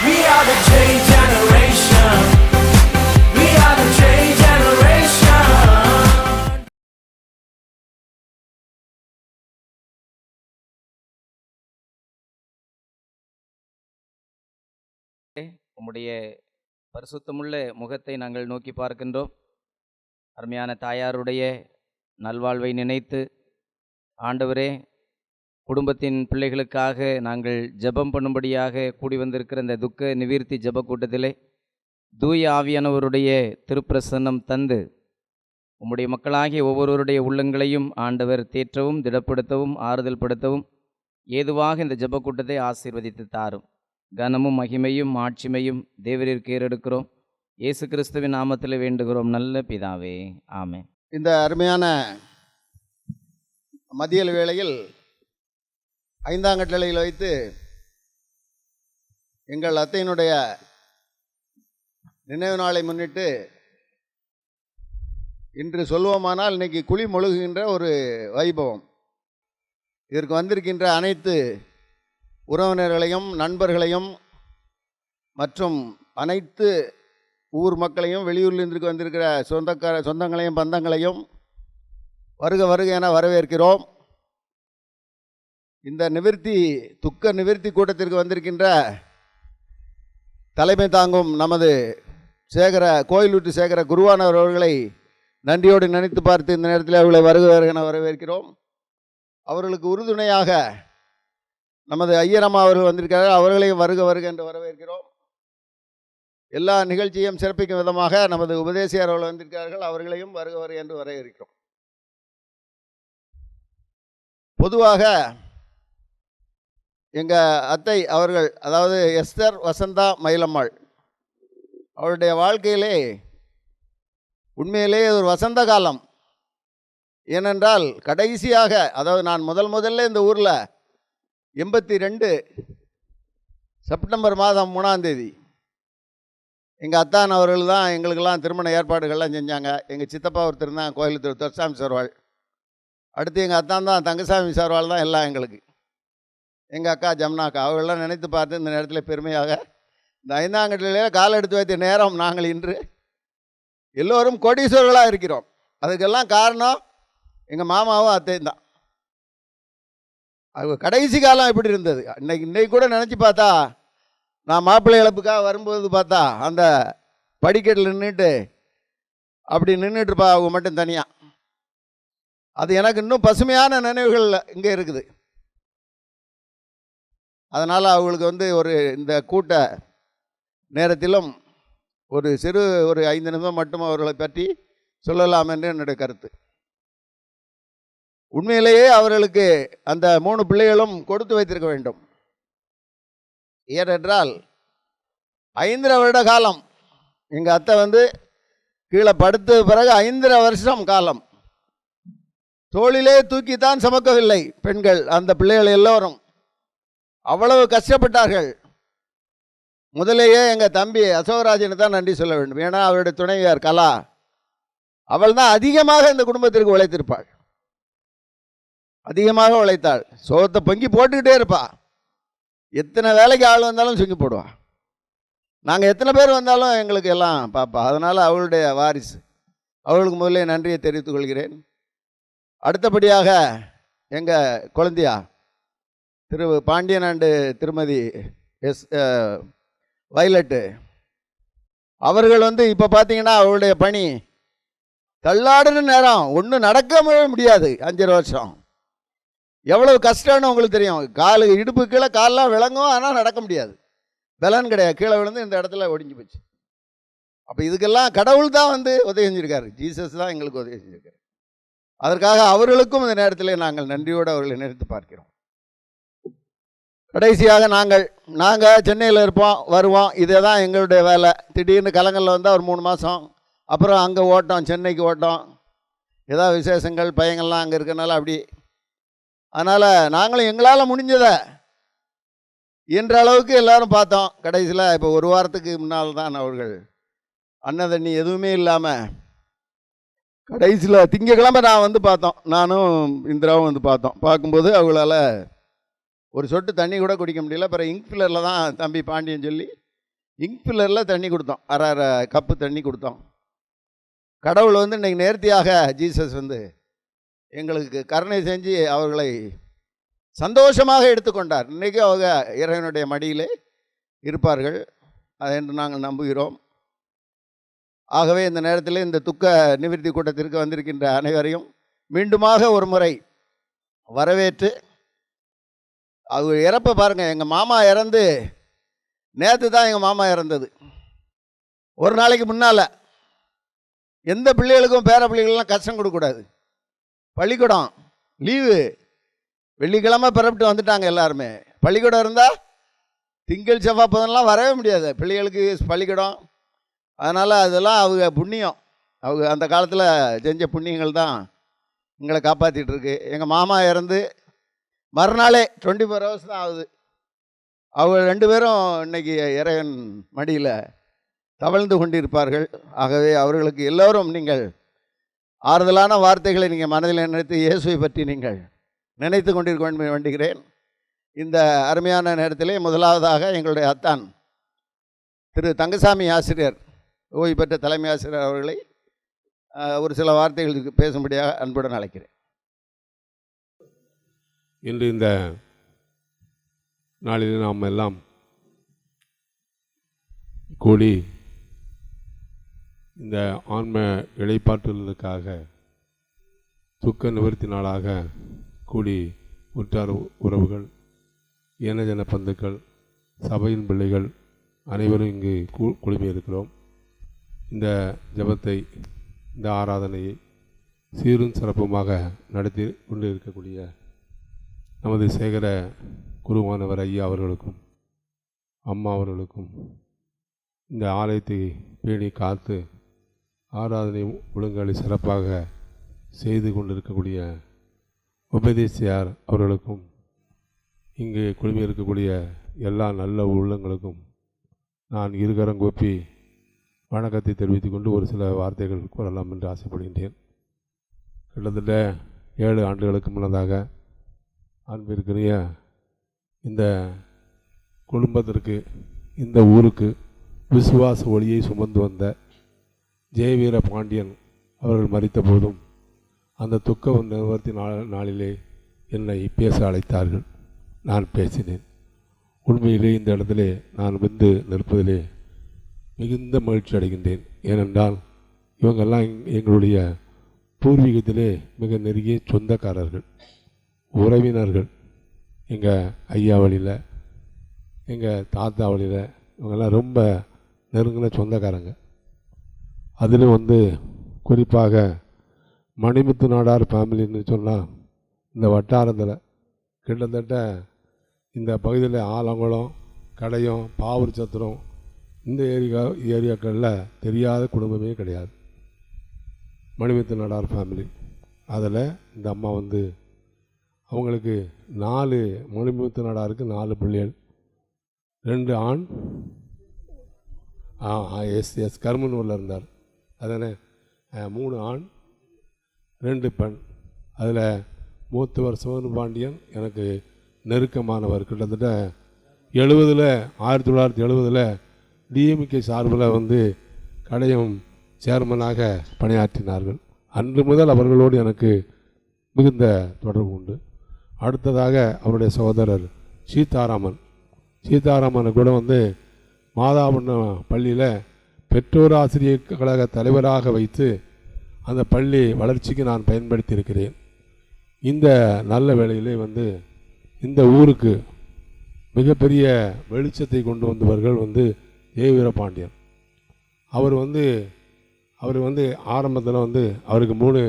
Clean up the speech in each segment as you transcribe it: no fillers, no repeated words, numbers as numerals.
We are the change generation. We are the change generation. உம்முடைய பரிசுத்தமுள்ள முகத்தை நாங்கள் நோக்கி பார்க்கின்றோம். அருமையான தாயாருடைய நல்வாழ்வை நினைத்து ஆண்டவரே, குடும்பத்தின் பிள்ளைகளுக்காக நாங்கள் ஜெபம் பண்ணும்படியாக கூடி வந்திருக்கிற இந்த துக்க நிவர்த்தி ஜெப கூட்டத்திலே தூய ஆவியானவருடைய திருப்பிரசன்னம் தந்து உம்முடைய மக்களாகிய ஒவ்வொருவருடைய உள்ளங்களையும் ஆண்டவர் தேற்றவும் திடப்படுத்தவும் ஆறுதல் படுத்தவும் ஏதுவாக இந்த ஜெப கூட்டத்தை ஆசீர்வதித்து தாரும். கனமும் மகிமையும் ஆட்சிமையும் தேவரிற்கு ஏறெடுக்கிறோம். இயேசு கிறிஸ்துவின் நாமத்தில் வேண்டுகிறோம் நல்ல பிதாவே, ஆமென். இந்த அருமையான மதியல் வேளையில் 5ஆம் கட்டளையில் வைத்து எங்கள் அத்தையினுடைய நினைவு நாளை முன்னிட்டு இன்று சொல்வோமானால் இன்னைக்கு குழி மொழுகுகின்ற ஒரு வைபவம். இதற்கு வந்திருக்கின்ற அனைத்து உறவினர்களையும் நண்பர்களையும் மற்றும் அனைத்து ஊர் மக்களையும் வெளியூரிலிருந்து வந்திருக்கிற சொந்தங்களையும் பந்தங்களையும் வருக வருக என வரவேற்கிறோம். இந்த துக்க நிவர்த்தி கூட்டத்திற்கு வந்திருக்கின்ற தலைமை தாங்கும் நமது கோயிலூட்டு சேகர குருவானவர் அவர்களை நன்றியோடு நினைத்து பார்த்து இந்த நேரத்தில் அவர்களை வருக வருக என வரவேற்கிறோம். அவர்களுக்கு உறுதுணையாக நமது ஐயரம்மா அவர்கள் வந்திருக்கிறார்கள், அவர்களையும் வருக வருக என்று வரவேற்கிறோம். எல்லா நிகழ்ச்சியும் சிறப்பிக்கும் விதமாக நமது உபதேசியார் அவர்கள் வந்திருக்கிறார்கள், அவர்களையும் வருக வருக என்று வரவேற்கிறோம். பொதுவாக எங்கள் அத்தை அவர்கள், அதாவது எஸ்தர் வசந்தா மயிலம்மாள், அவருடைய வாழ்க்கையிலே உண்மையிலே ஒரு வசந்த காலம். ஏனென்றால் கடைசியாக, அதாவது நான் முதல்ல இந்த ஊரில் 82 செப்டம்பர் மாதம் 3ஆம் தேதி எங்கள் அத்தான் அவர்கள் தான் எங்களுக்கெல்லாம் திருமண ஏற்பாடுகள்லாம் செஞ்சாங்க. எங்கள் சித்தப்பா ஒருத்தர் தான் கோயில் துரசாமி சார்வாள், அடுத்து எங்கள் அத்தான் தான் தங்கசாமி சார்வாள் தான் எல்லாம் எங்களுக்கு. எங்கள் அக்கா ஜம்னாக்கா அவர்களெல்லாம் நினைத்து பார்த்து இந்த நேரத்தில் பெருமையாக இந்த 5ஆம் கட்டளையில் கால் எடுத்து வைத்த நேரம் நாங்கள் இன்று எல்லோரும் கோடீஸ்வரர்களாக இருக்கிறோம். அதுக்கெல்லாம் காரணம் எங்கள் மாமாவும் அத்தையும் தான். அது கடைசி காலம் எப்படி இருந்தது இன்னைக்கு கூட நினச்சி பார்த்தா, நான் மாப்பிள்ளை இழப்புக்காக வரும்போது பார்த்தா அந்த படிக்கட்டில் நின்றுட்டு அப்படி நின்றுட்டுருப்பா அவங்க மட்டும் தனியாக. அது எனக்கு இன்னும் பசுமையான நினைவுகள் இங்கே இருக்குது. அதனால் அவங்களுக்கு இந்த கூட்ட நேரத்திலும் ஒரு 5 நிமிஷம் மட்டும் அவர்களை பற்றி சொல்லலாம் என்று என்னுடைய கருத்து. உண்மையிலேயே அவர்களுக்கு அந்த 3 பிள்ளைகளும் கொடுத்து வைத்திருக்க வேண்டும். ஏனென்றால் 5 வருட காலம் எங்கள் அத்தை கீழே படுத்த பிறகு 5 வருஷம் காலம் தோளிலே தூக்கித்தான் சுமக்கவில்லை பெண்கள். அந்த பிள்ளைகள் எல்லோரும் அவ்வளவு கஷ்டப்பட்டார்கள். முதலேயே எங்கள் தம்பி அசோகராஜனுக்கு தான் நன்றி சொல்ல வேண்டும். ஏன்னா அவருடைய துணைவியார் கலா, அவள் தான் அதிகமாக இந்த குடும்பத்திற்கு உழைத்திருப்பாள், அதிகமாக உழைத்தாள். சோத்தை பொங்கி போட்டுக்கிட்டே இருப்பா. எத்தனை வேலைக்கு ஆள் வந்தாலும் சுங்கி போடுவா. நாங்கள் எத்தனை பேர் வந்தாலும் எங்களுக்கு எல்லாம் பார்ப்பா. அதனால் அவளுடைய வாரிசு, அவளுக்கு முதலே நன்றியை தெரிவித்துக் கொள்கிறேன். அடுத்தபடியாக எங்கள் குழந்தையா திரு பாண்டியன் அண்டு திருமதி வயலட்டு அவர்கள் இப்போ பார்த்தீங்கன்னா அவளுடைய பணி தள்ளாடுற நேரம், ஒன்றும் நடக்க முடியாது. 5 வருஷம் எவ்வளவு கஷ்டம்னு உங்களுக்கு தெரியும். இடுப்பு கீழே காலெலாம் விளங்கும், ஆனால் நடக்க முடியாது, பலன் கிடையாது. கீழே விழுந்து இந்த இடத்துல ஒடிஞ்சு போச்சு. அப்போ இதுக்கெல்லாம் கடவுள் தான் உதவி செஞ்சுருக்காரு, ஜீசஸ் தான் எங்களுக்கு உதவி செஞ்சுருக்காரு. அதற்காக அவர்களுக்கும் இந்த நேரத்தில் நாங்கள் நன்றியோடு அவர்களை நினைத்து பார்க்கிறோம். கடைசியாக நாங்கள் சென்னையில் இருப்போம், வருவோம், இதே தான் எங்களுடைய வேலை. திடீர்னு கலங்கலில் வந்தால் ஒரு 3 மாதம், அப்புறம் அங்கே ஓட்டோம், சென்னைக்கு ஓட்டோம், ஏதாவது விசேஷங்கள் பையங்கள்லாம் அங்கே இருக்கனால அப்படி. அதனால் நாங்களும் எங்களால் முடிஞ்சதை என்ற அளவுக்கு எல்லோரும் பார்த்தோம். கடைசியில் இப்போ 1 வாரத்துக்கு முன்னால் தான் அவர்கள் அன்னதண்ணி எதுவுமே இல்லாமல் கடைசியில் திங்கக்கிழமை நான் பார்த்தோம், நானும் இந்திராவும் பார்த்தோம். பார்க்கும்போது அவங்களால ஒரு சொட்டு தண்ணி கூட குடிக்க முடியல. அப்புறம் இங்க் ஃபில்லரில் தான் தம்பி பாண்டியன் சொல்லி இங்க் பில்லரில் தண்ணி கொடுத்தோம், அரை அரை கப்பு தண்ணி கொடுத்தோம். கடவுள் வந்து இன்றைக்கி நேர்த்தியாக ஜீசஸ் வந்து எங்களுக்கு கருணை செஞ்சு அவர்களை சந்தோஷமாக எடுத்துக்கொண்டார். இன்றைக்கி அவங்க இறைவனுடைய மடியிலே இருப்பார்கள் என்று நாங்கள் நம்புகிறோம். ஆகவே இந்த நேரத்தில் இந்த துக்க நிவர்த்தி கூட்டத்திற்கு வந்திருக்கின்ற அனைவரையும் மீண்டுமாக ஒரு முறை வரவேற்று, அவர் இறப்பை பாருங்கள். எங்கள் மாமா இறந்து நேற்று தான் எங்கள் மாமா இறந்தது. ஒரு நாளைக்கு முன்னால் எந்த பிள்ளைகளுக்கும் பேர பிள்ளைகளுக்கெல்லாம் கஷ்டம் கொடுக்கக்கூடாது. பள்ளிக்கூடம் லீவு, வெள்ளிக்கிழமை பிறப்பிட்டு வந்துட்டாங்க எல்லாருமே. பள்ளிக்கூடம் இருந்தால் திங்கள் செவ்வாய் புதன்லாம் வரவே முடியாது பிள்ளைகளுக்கு பள்ளிக்கூடம். அதனால் அதெல்லாம் அவங்க புண்ணியம், அவங்க அந்த காலத்தில் செஞ்ச புண்ணியங்கள் தான் எங்களை காப்பாற்றிட்டு இருக்கு. எங்கள் மாமா இறந்து மறுநாளே 24 hours தான் ஆகுது. அவங்க 2 பேரும் இன்றைக்கி இறைவன் மடியில் தவழ்ந்து கொண்டிருப்பார்கள். ஆகவே அவர்களுக்கு எல்லோரும் நீங்கள் ஆறுதலான வார்த்தைகளை நீங்கள் மனதில் நினைத்து இயேசுவை பற்றி நீங்கள் நினைத்து கொண்டிருக்க வேண்டுகிறேன். இந்த அருமையான நேரத்திலே முதலாவதாக எங்களுடைய அத்தான் திரு தங்கசாமி ஆசிரியர், ஓய்வு பெற்ற தலைமை ஆசிரியர் அவர்களை ஒரு சில வார்த்தைகளுக்கு பேசும்படியாக அன்புடன் அழைக்கிறேன். இன்று இந்த நாளில் நாம் எல்லாம் கூடி இந்த ஆன்ம இளைப்பாற்றுதலுக்காக துக்க நிவர்த்தி நாளாக கூடி உற்றார் உறவுகள், இனஜன பந்துக்கள், சபையின் பிள்ளைகள் அனைவரும் இங்கு குழுமியிருக்கிறோம். இந்த ஜெபத்தை, இந்த ஆராதனையை சீரும் சிறப்புமாக நடத்தி கொண்டு இருக்கக்கூடிய நமது சேகர குருவானவர் ஐயா அவர்களுக்கும் அம்மா அவர்களுக்கும், இந்த ஆலயத்தை பேணி காத்து ஆராதனை ஒழுங்குகளை சிறப்பாக செய்து கொண்டிருக்கக்கூடிய உபதேசியார் அவர்களுக்கும், இங்கு குழுமி இருக்கக்கூடிய எல்லா நல்ல உள்ளங்களுக்கும் நான் இருகரங்கூப்பி வணக்கத்தை தெரிவித்துக் கொண்டு ஒரு சில வார்த்தைகள் கூறலாம் என்று ஆசைப்படுகின்றேன். கிட்டத்தட்ட 7 ஆண்டுகளுக்கு முன்னதாக அன்பிற்குரிய இந்த குடும்பத்திற்கு, இந்த ஊருக்கு விசுவாச ஒளியை சுமந்து வந்த ஜெயவீர பாண்டியன் அவர்கள் மரித்த போதும் அந்த துக்க நிவர்த்தி நாளிலே என்னை பேச அழைத்தார்கள். நான் பேசினேன். உண்மையிலே இந்த இடத்திலே நான் வந்து நிற்பதிலே மிகுந்த மகிழ்ச்சி அடைகின்றேன். ஏனென்றால் இவங்கெல்லாம் எங்களுடைய பூர்வீகத்திலே மிக நெருங்கிய சொந்தக்காரர்கள், உறவினர்கள். எங்கள் ஐயா வழியில், எங்கள் தாத்தா வழியில் இவங்கெல்லாம் ரொம்ப நெருங்கின சொந்தக்காரங்க. அதிலும் வந்து குறிப்பாக மணிமுத்து நாடார் ஃபேமிலின்னு சொன்னால் இந்த வட்டாரத்தில் கிட்டத்தட்ட இந்த பகுதியில் ஆலங்குளம், கடையம், பாவூர் சத்திரம், இந்த ஏரியாக்களில் தெரியாத குடும்பமே கிடையாது. மணிமுத்து நாடார் ஃபேமிலி. அதில் இந்த அம்மா வந்து அவங்களுக்கு 4 மணிமுத்து நாடாருக்கு 4 பிள்ளைகள், 2 ஆண். எஸ் கருமனூரில் இருந்தார். அதானே 3 ஆண் 2 பெண். அதில் மூத்தவர் சிவன் பாண்டியன் எனக்கு நெருக்கமானவர். கிட்டத்தட்ட 1970 டிஎம்கே சார்பில் வந்து கடையம் சேர்மனாக பணியாற்றினார்கள். அன்று முதல் அவர்களோடு எனக்கு மிகுந்த தொடர்பு உண்டு. அடுத்ததாக அவருடைய சகோதரர் சீதாராமனை கூட வந்து மாதாபுரம் பள்ளியில் பெற்றோர் ஆசிரியர் கழக தலைவராக வைத்து அந்த பள்ளி வளர்ச்சிக்கு நான் பயன்படுத்தி இருக்கிறேன். இந்த நல்ல வேளையிலே வந்து இந்த ஊருக்கு மிகப்பெரிய வெளிச்சத்தை கொண்டு வந்தவர்கள் வந்து ஜெயவீர பாண்டியன். அவர் வந்து ஆரம்பத்தில் வந்து அவருக்கு 3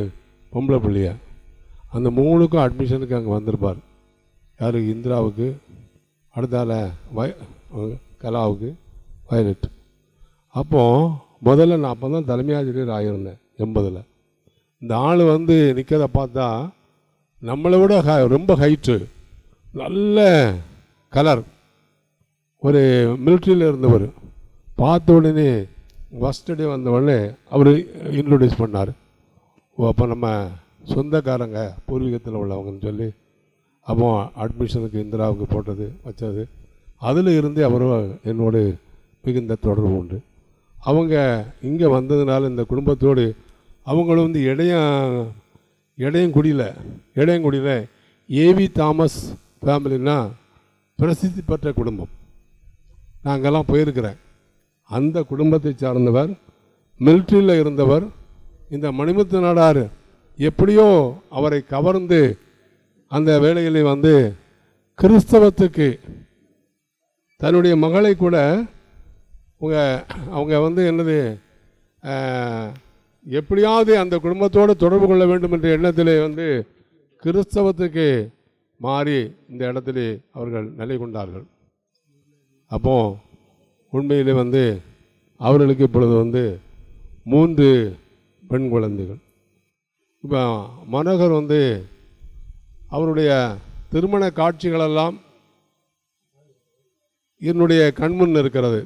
பொம்பளை பிள்ளைய, அந்த 3க்கும் அட்மிஷனுக்கு அங்கே வந்திருப்பார். யாருக்கு? இந்திராவுக்கு, அடுத்தால கலாவுக்கு, வயலட். அப்போது முதல்ல நான் அப்போ தான் தலைமை ஆசிரியர் ஆகியிருந்தேன் 80. இந்த ஆள் வந்து நிற்கிறத பார்த்தா நம்மளை விட ரொம்ப ஹைட்டு, நல்ல கலர், ஒரு மிலிட்ரியில் இருந்தவர். பார்த்த உடனே ஃபஸ்ட் டே வந்த உடனே அவர் இன்ட்ரடியூஸ் பண்ணார். அப்போ நம்ம சொந்தக்காரங்க பூர்வீகத்தில் உள்ளவங்கன்னு சொல்லி அப்போ அட்மிஷனுக்கு இந்திராவுக்கு போட்டது வச்சது. அதில் இருந்து அவரும் என்னோடு மிகுந்த தொடர்பு உண்டு. அவங்க இங்கே வந்ததுனால இந்த குடும்பத்தோடு அவங்களும் வந்து இடையங்குடியில் ஏவி தாமஸ் ஃபேமிலின்னா பிரசித்தி பெற்ற குடும்பம். நாங்கள்லாம் போயிருக்கிறேன். அந்த குடும்பத்தை சார்ந்தவர், மிலிட்ரியில் இருந்தவர். இந்த மணிமுத்து நாடார் எப்படியோ அவரை கவர்ந்து அந்த வேளையில் வந்து கிறிஸ்தவத்துக்கு தன்னுடைய மகளை கூட அவங்க வந்து என்னது எப்படியாவது அந்த குடும்பத்தோடு தொடர்பு கொள்ள வேண்டும் என்ற எண்ணத்திலே வந்து கிறிஸ்தவத்துக்கு மாறி இந்த இடத்திலே அவர்கள் நிலை கொண்டார்கள். அப்போது உண்மையிலே வந்து அவர்களுக்கு இப்பொழுது வந்து 3 பெண் குழந்தைகள். இப்போ மனோகர் வந்து அவருடைய திருமண காட்சிகளெல்லாம் என்னுடைய கண்முன் இருக்கிறது.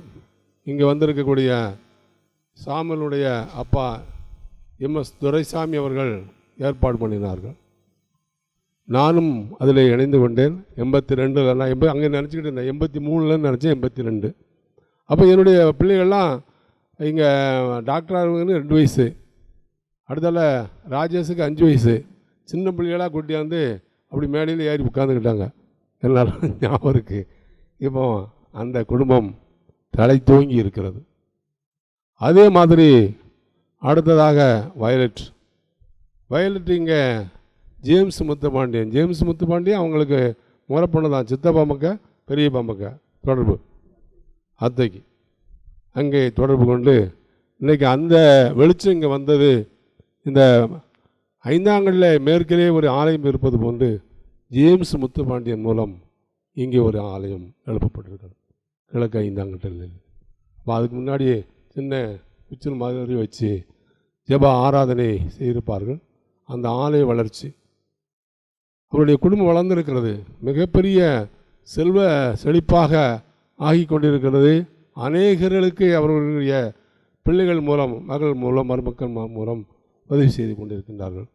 இங்கே வந்திருக்கக்கூடிய சாமலுடைய அப்பா MS துரைசாமி அவர்கள் ஏற்பாடு பண்ணினார்கள். நானும் அதில் இணைந்து கொண்டேன். 82 நான் அங்கே நினச்சிக்கிட்டு இருந்தேன், 83 நினச்சேன், 82. அப்போ என்னுடைய பிள்ளைகள்லாம் இங்கே டாக்டராக 2 வயசு, அடுத்தால ராஜேஷுக்கு 5 வயசு. சின்ன பிள்ளைகளாக கூட்டியாந்து அப்படி மேடையில் ஏறி உட்காந்துக்கிட்டாங்க. எல்லாம் ஞாபகம் இருக்குது. இப்போ அந்த குடும்பம் தலை தூங்கி இருக்கிறது. அதே மாதிரி அடுத்ததாக வயலட் இங்கே ஜேம்ஸ் முத்துப்பாண்டியன் அவங்களுக்கு முறைப்பண்ண தான், சித்தப்பா மக்க பெரியப்பா மக்க தொடர்பு, அத்தைக்கு அங்கே தொடர்பு கொண்டு இன்றைக்கி அந்த வெளிச்சம் இங்கே வந்தது. இந்த ஐந்தாங்கல்ல மேற்கிலே ஒரு ஆலயம் இருப்பது போன்று ஜேம்ஸ் முத்துப்பாண்டியன் மூலம் இங்கே ஒரு ஆலயம் எழுப்பப்பட்டிருக்கிறது, கிழக்கு ஐந்தாங்கல்ல. அப்போ அதுக்கு முன்னாடியே சின்ன பிச்சல் மாதிரி வச்சு ஜெப ஆராதனை செய்திருப்பார்கள். அந்த ஆலய வளர்ச்சி, அவருடைய குடும்பம் வளர்ந்திருக்கிறது, மிகப்பெரிய செல்வ செழிப்பாக ஆகி கொண்டிருக்கிறது. அநேகர்களுக்கு அவர்களுடைய பிள்ளைகள் மூலம், மகள் மூலம், மருமக்கள் மூலம் உதவி செய்து கொண்டிருக்கின்றார்கள்.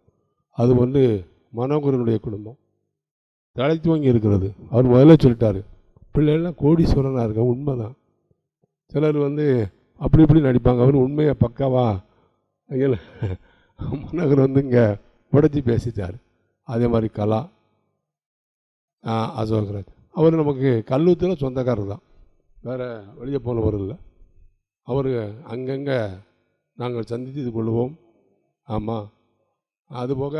அது வந்து மனோகரனுடைய குடும்பம் தலை துவங்கி இருக்கிறது. அவர் முதல்ல சொல்லிட்டார், பிள்ளைகள்லாம் கோடீஸ்வரனாக இருக்க. உண்மைதான். சிலர் வந்து அப்படி இப்படி நடிப்பாங்க. அவர் உண்மையை பக்காவா மனோகர் வந்து இங்கே உடச்சி பேசிட்டார். அதே மாதிரி கலா, அசோகராஜ், அவர் நமக்கு கல்லூத்தில் சொந்தக்காரர் தான், வேறு வெளியே போனவர் இல்லை. அவர் அங்கங்கே நாங்கள் சந்தித்து கொள்வோம். ஆமாம். அதுபோக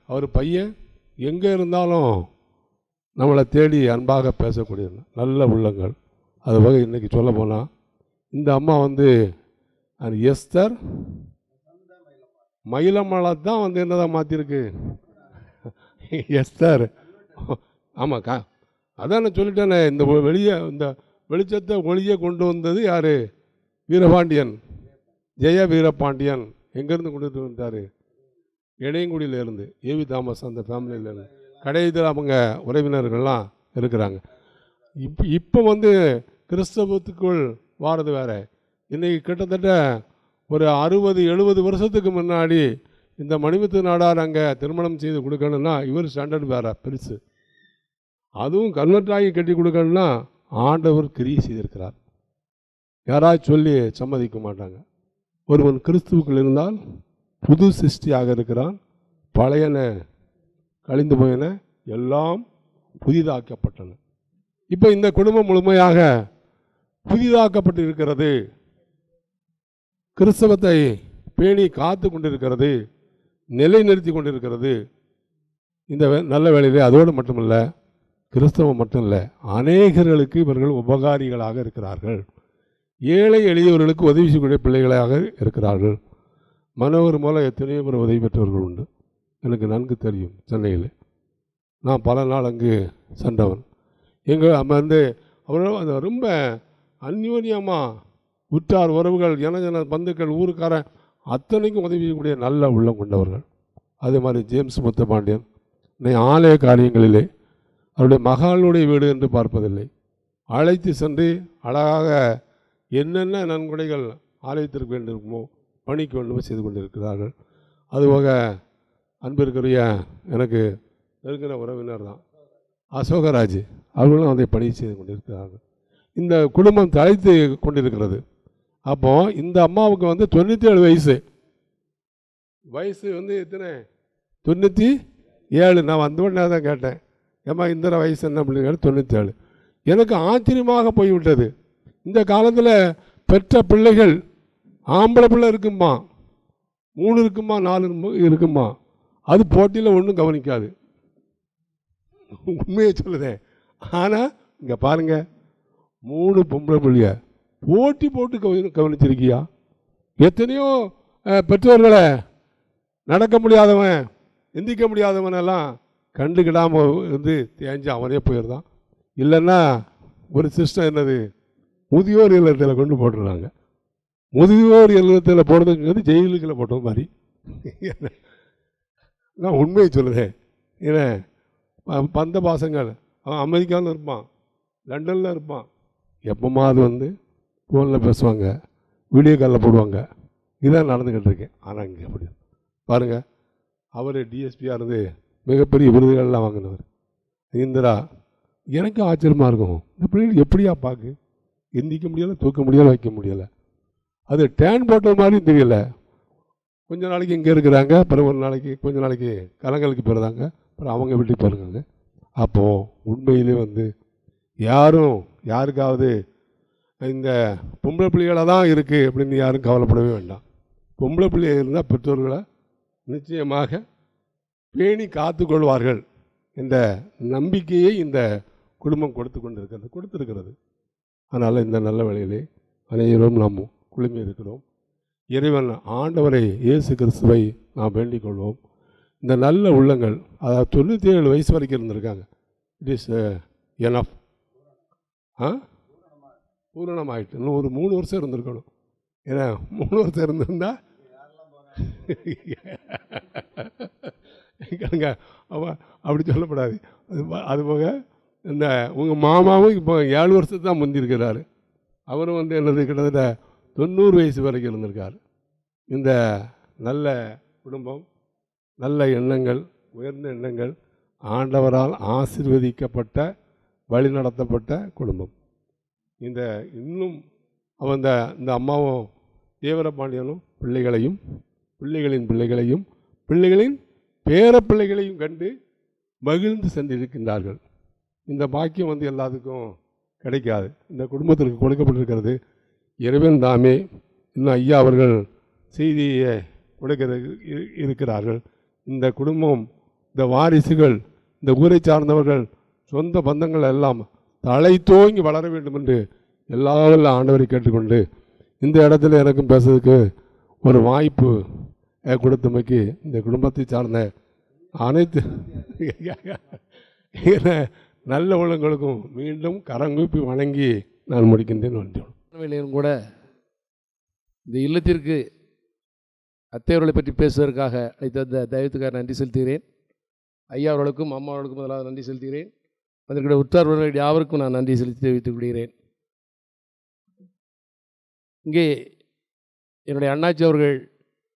அவர் பையன் எங்கே இருந்தாலும் நம்மளை தேடி அன்பாக பேசக்கூடிய நல்ல உள்ளங்கள். அதுபோக இன்றைக்கி சொல்ல போனால் இந்த அம்மா வந்து எஸ்தர் மயிலமலை தான் வந்து என்னதான் மாற்றிருக்கு எஸ்தர். ஆமாக்கா, அதான் நான் சொல்லிட்டேனே. இந்த வெளிச்சத்தை ஒளியை கொண்டு வந்தது யார்? வீரபாண்டியன், ஜெய வீரபாண்டியன். எங்கேருந்து கொண்டுட்டு வந்தார்? இடையங்குடியிலேருந்து, ஏவி தாமஸ் அந்த ஃபேமிலியிலேருந்து. கடைசியில் அவங்க உறவினர்கள்லாம் இருக்கிறாங்க. இப்போ வந்து கிறிஸ்தவத்துக்குள் வாரது வேறு. இன்றைக்கி கிட்டத்தட்ட ஒரு 60-70 வருஷத்துக்கு முன்னாடி இந்த மணிமுத்து நாடார் அங்கே திருமணம் செய்து கொடுக்கணும்னா இவர் ஸ்டாண்டர்ட் வேறு பெருசு. அதுவும் கன்வெர்ட் ஆகி கட்டி கொடுக்கணும்னா ஆண்டவர் கிரியை செய்திருக்கிறார். யாராச்சும் சொல்லி சம்மதிக்க மாட்டாங்க. ஒருவன் கிறிஸ்துவுக்குள் இருந்தால் புது சிருஷ்டியாக இருக்கிறான், பழையன கழிந்து போயின, எல்லாம் புதிதாக்கப்பட்டன. இப்போ இந்த குடும்பம் முழுமையாக புதிதாக்கப்பட்டு இருக்கிறது. கிறிஸ்தவத்தை பேணி காத்து கொண்டிருக்கிறது, நிலைநிறுத்தி கொண்டிருக்கிறது. இந்த நல்ல வேளையிலே அதோடு மட்டுமல்ல, கிறிஸ்தவம் மட்டும் இல்லை, அநேகர்களுக்கு இவர்கள் உபகாரிகளாக இருக்கிறார்கள். ஏழை எளியவர்களுக்கு உதவி செய்யக்கூடிய பிள்ளைகளாக இருக்கிறார்கள். மனோகர் மூலம் எத்தனையோ பேர் உதவி பெற்றவர்கள் உண்டு. எனக்கு நன்கு தெரியும். சென்னையில் நான் பல நாள் அங்கு சென்றவன். எங்கள் வந்து அவர்கள் ரொம்ப அந்யோன்யமாக உற்றார் உறவுகள், ஜன பந்துக்கள், ஊருக்காரன் அத்தனைக்கும் உதவி செய்யக்கூடிய நல்ல உள்ளம் கொண்டவர்கள். அதே மாதிரி ஜேம்ஸ் முத்துப்பாண்டியன் ஆலய காரியங்களிலே அவருடைய மகளுடைய வீடு என்று பார்ப்பதில்லை, அழைத்து சென்று அழகாக என்னென்ன நன்கொடைகள் ஆலயத்திற்கு வேண்டியிருக்குமோ பணிக்கு வேண்டுமோ செய்து கொண்டிருக்கிறார்கள். அதுபோக அன்பிற்குரிய எனக்கு நெருங்கின உறவினர் தான் அசோகராஜ், அவர்களும் அதை பணி செய்து கொண்டிருக்கிறார்கள். இந்த குடும்பம் தழைத்து கொண்டிருக்கிறது. அப்போது இந்த அம்மாவுக்கு வந்து 97 வயசு. வயசு வந்து எத்தனை? 97. நான் வந்த உடனே தான் கேட்டேன், ஏம்மா இந்த வயசு என்ன அப்படின்னு? 97. எனக்கு ஆச்சரியமாக போய்விட்டது. இந்த காலத்தில் பெற்ற பிள்ளைகள் ஆம்பளை பிள்ளை இருக்குமா, 3 இருக்குமா, 4 இருக்குமா, அது போட்டியில் ஒன்றும் கவனிக்காது. உண்மையை சொல்லுதேன். ஆனால் இங்கே பாருங்கள், 3 பொம்பளை பிள்ளைய போட்டி போட்டு கவனிச்சிருக்கியா? எத்தனையோ பெற்றோர்களை நடக்க முடியாதவன், எந்திக்க முடியாதவனெல்லாம் கண்டுக்கிடாமல் வந்து தேஞ்சு அவனே போயிடுறான். இல்லைன்னா ஒரு சிஸ்டம் என்னது, முதியோர் இல்லத்தில் கொண்டு போட்டுடுறாங்க. முதியோர் இல்லத்தில் போடுறதுங்கிறது ஜெயிலுக்குள்ள போட்ட மாதிரி. நான் உண்மையை சொல்லுறேன். ஏன்னா பந்த பாசங்கள், அவன் அமெரிக்காவில் இருப்பான், லண்டனில் இருப்பான், எப்போமாவது வந்து ஃபோனில் பேசுவாங்க, வீடியோ காலில் போடுவாங்க. இதான் நடந்துக்கிட்டு இருக்கேன். ஆனால் இங்கே அப்படி பாருங்கள், அவர் டிஎஸ்பியாக இருந்து மிகப்பெரிய விருதுகள்லாம் வாங்கினவர். இந்திரா, எனக்கு ஆச்சரியமாக இருக்கும், இந்த பிள்ளைகள் எப்படியா பார்க்கு, எந்திக்க முடியலை, தூக்க முடியலை, வைக்க முடியலை. அது டேன் போட்ட மாதிரி தெரியல. கொஞ்ச நாளைக்கு இங்கே இருக்கிறாங்க, பிறகு ஒரு நாளைக்கு கொஞ்ச நாளைக்கு கலங்களுக்கு போகிறாங்க, அப்புறம் அவங்க வீட்டுக்கு போகிறாங்க. அப்போது உண்மையிலே வந்து யாரும் யாருக்காவது இந்த பொம்பளை பிள்ளைகளாக தான் இருக்குது அப்படின்னு யாரும் கவலைப்படவே வேண்டாம். பொம்பளை பிள்ளைகள் இருந்தால் பெற்றோர்களை நிச்சயமாக பேணி காத்து கொள்வார்கள் என்ற நம்பிக்கையை இந்த குடும்பம் கொடுத்திருக்கிறது. அதனால் இந்த நல்ல வேளையிலே அனைவரும் நாம் குழுமி இருக்கிறோம். இறைவன் ஆண்டவரை இயேசு கிறிஸ்துவை நாம் வேண்டிக் கொள்வோம். இந்த நல்ல உள்ளங்கள், அதாவது 97 வயசு வரைக்கும் இருந்திருக்காங்க. It is enough. பூரணமாயிட்டு இன்னும் ஒரு 3 வருஷம் இருந்திருக்கணும். ஏன்னா 3 வருஷம் இருந்திருந்தா அப்படி சொல்லப்படாது. அது போக இந்த உங்கள் மாமாவும் இப்போ 7 வருஷத்து தான் முந்திருக்கிறாரு. அவரும் வந்து என்னது கிட்டத்தட்ட 90 வயசு வரைக்கும் இருந்திருக்கார். இந்த நல்ல குடும்பம், நல்ல எண்ணங்கள், உயர்ந்த எண்ணங்கள், ஆண்டவரால் ஆசீர்வதிக்கப்பட்ட வழிநடத்தப்பட்ட குடும்பம். இந்த இன்னும் அவன் இந்த அம்மாவும் தேவரபாண்டியனும் பிள்ளைகளையும், பிள்ளைகளின் பிள்ளைகளையும், பிள்ளைகளின் பேர பிள்ளைகளையும் கண்டு மகிழ்ந்து சென்றிருக்கின்றார்கள். இந்த பாக்கியம் வந்து எல்லாத்துக்கும் கிடைக்காது. இந்த குடும்பத்திற்கு கொடுக்கப்பட்டிருக்கிறது. இறைவன் தாமே இன்னும் ஐயா அவர்கள் செய்தியை கொடுக்க இருக்கிறார்கள். இந்த குடும்பம், இந்த வாரிசுகள், இந்த ஊரை சார்ந்தவர்கள், சொந்த பந்தங்கள் எல்லாம் தலை தோங்கி வளர வேண்டும் என்று எல்லா ஆண்டவரை கேட்டுக்கொண்டு இந்த இடத்துல எனக்கும் பேசுறதுக்கு ஒரு வாய்ப்பு கொடுத்தமைக்கு இந்த குடும்பத்தை சார்ந்த அனைத்து நல்ல உள்ளங்களுக்கும் மீண்டும் கரங்குப்பி வணங்கி நான் முடிக்கின்றேன். நன்றி. கூட இந்த இல்லத்திற்கு அத்தையவர்களை பற்றி பேசுவதற்காக அழைத்த தயவுத்துக்காக நன்றி செலுத்துகிறேன். ஐயா அவர்களுக்கும் அம்மா அவர்களுக்கும் முதலாவது நன்றி செலுத்துகிறேன். அதற்குடைய உற்றார்கள் யாவருக்கும் நான் நன்றி செலுத்தி தெரிவித்துக் கொள்கிறேன். இங்கே என்னுடைய அண்ணாச்சி அவர்கள்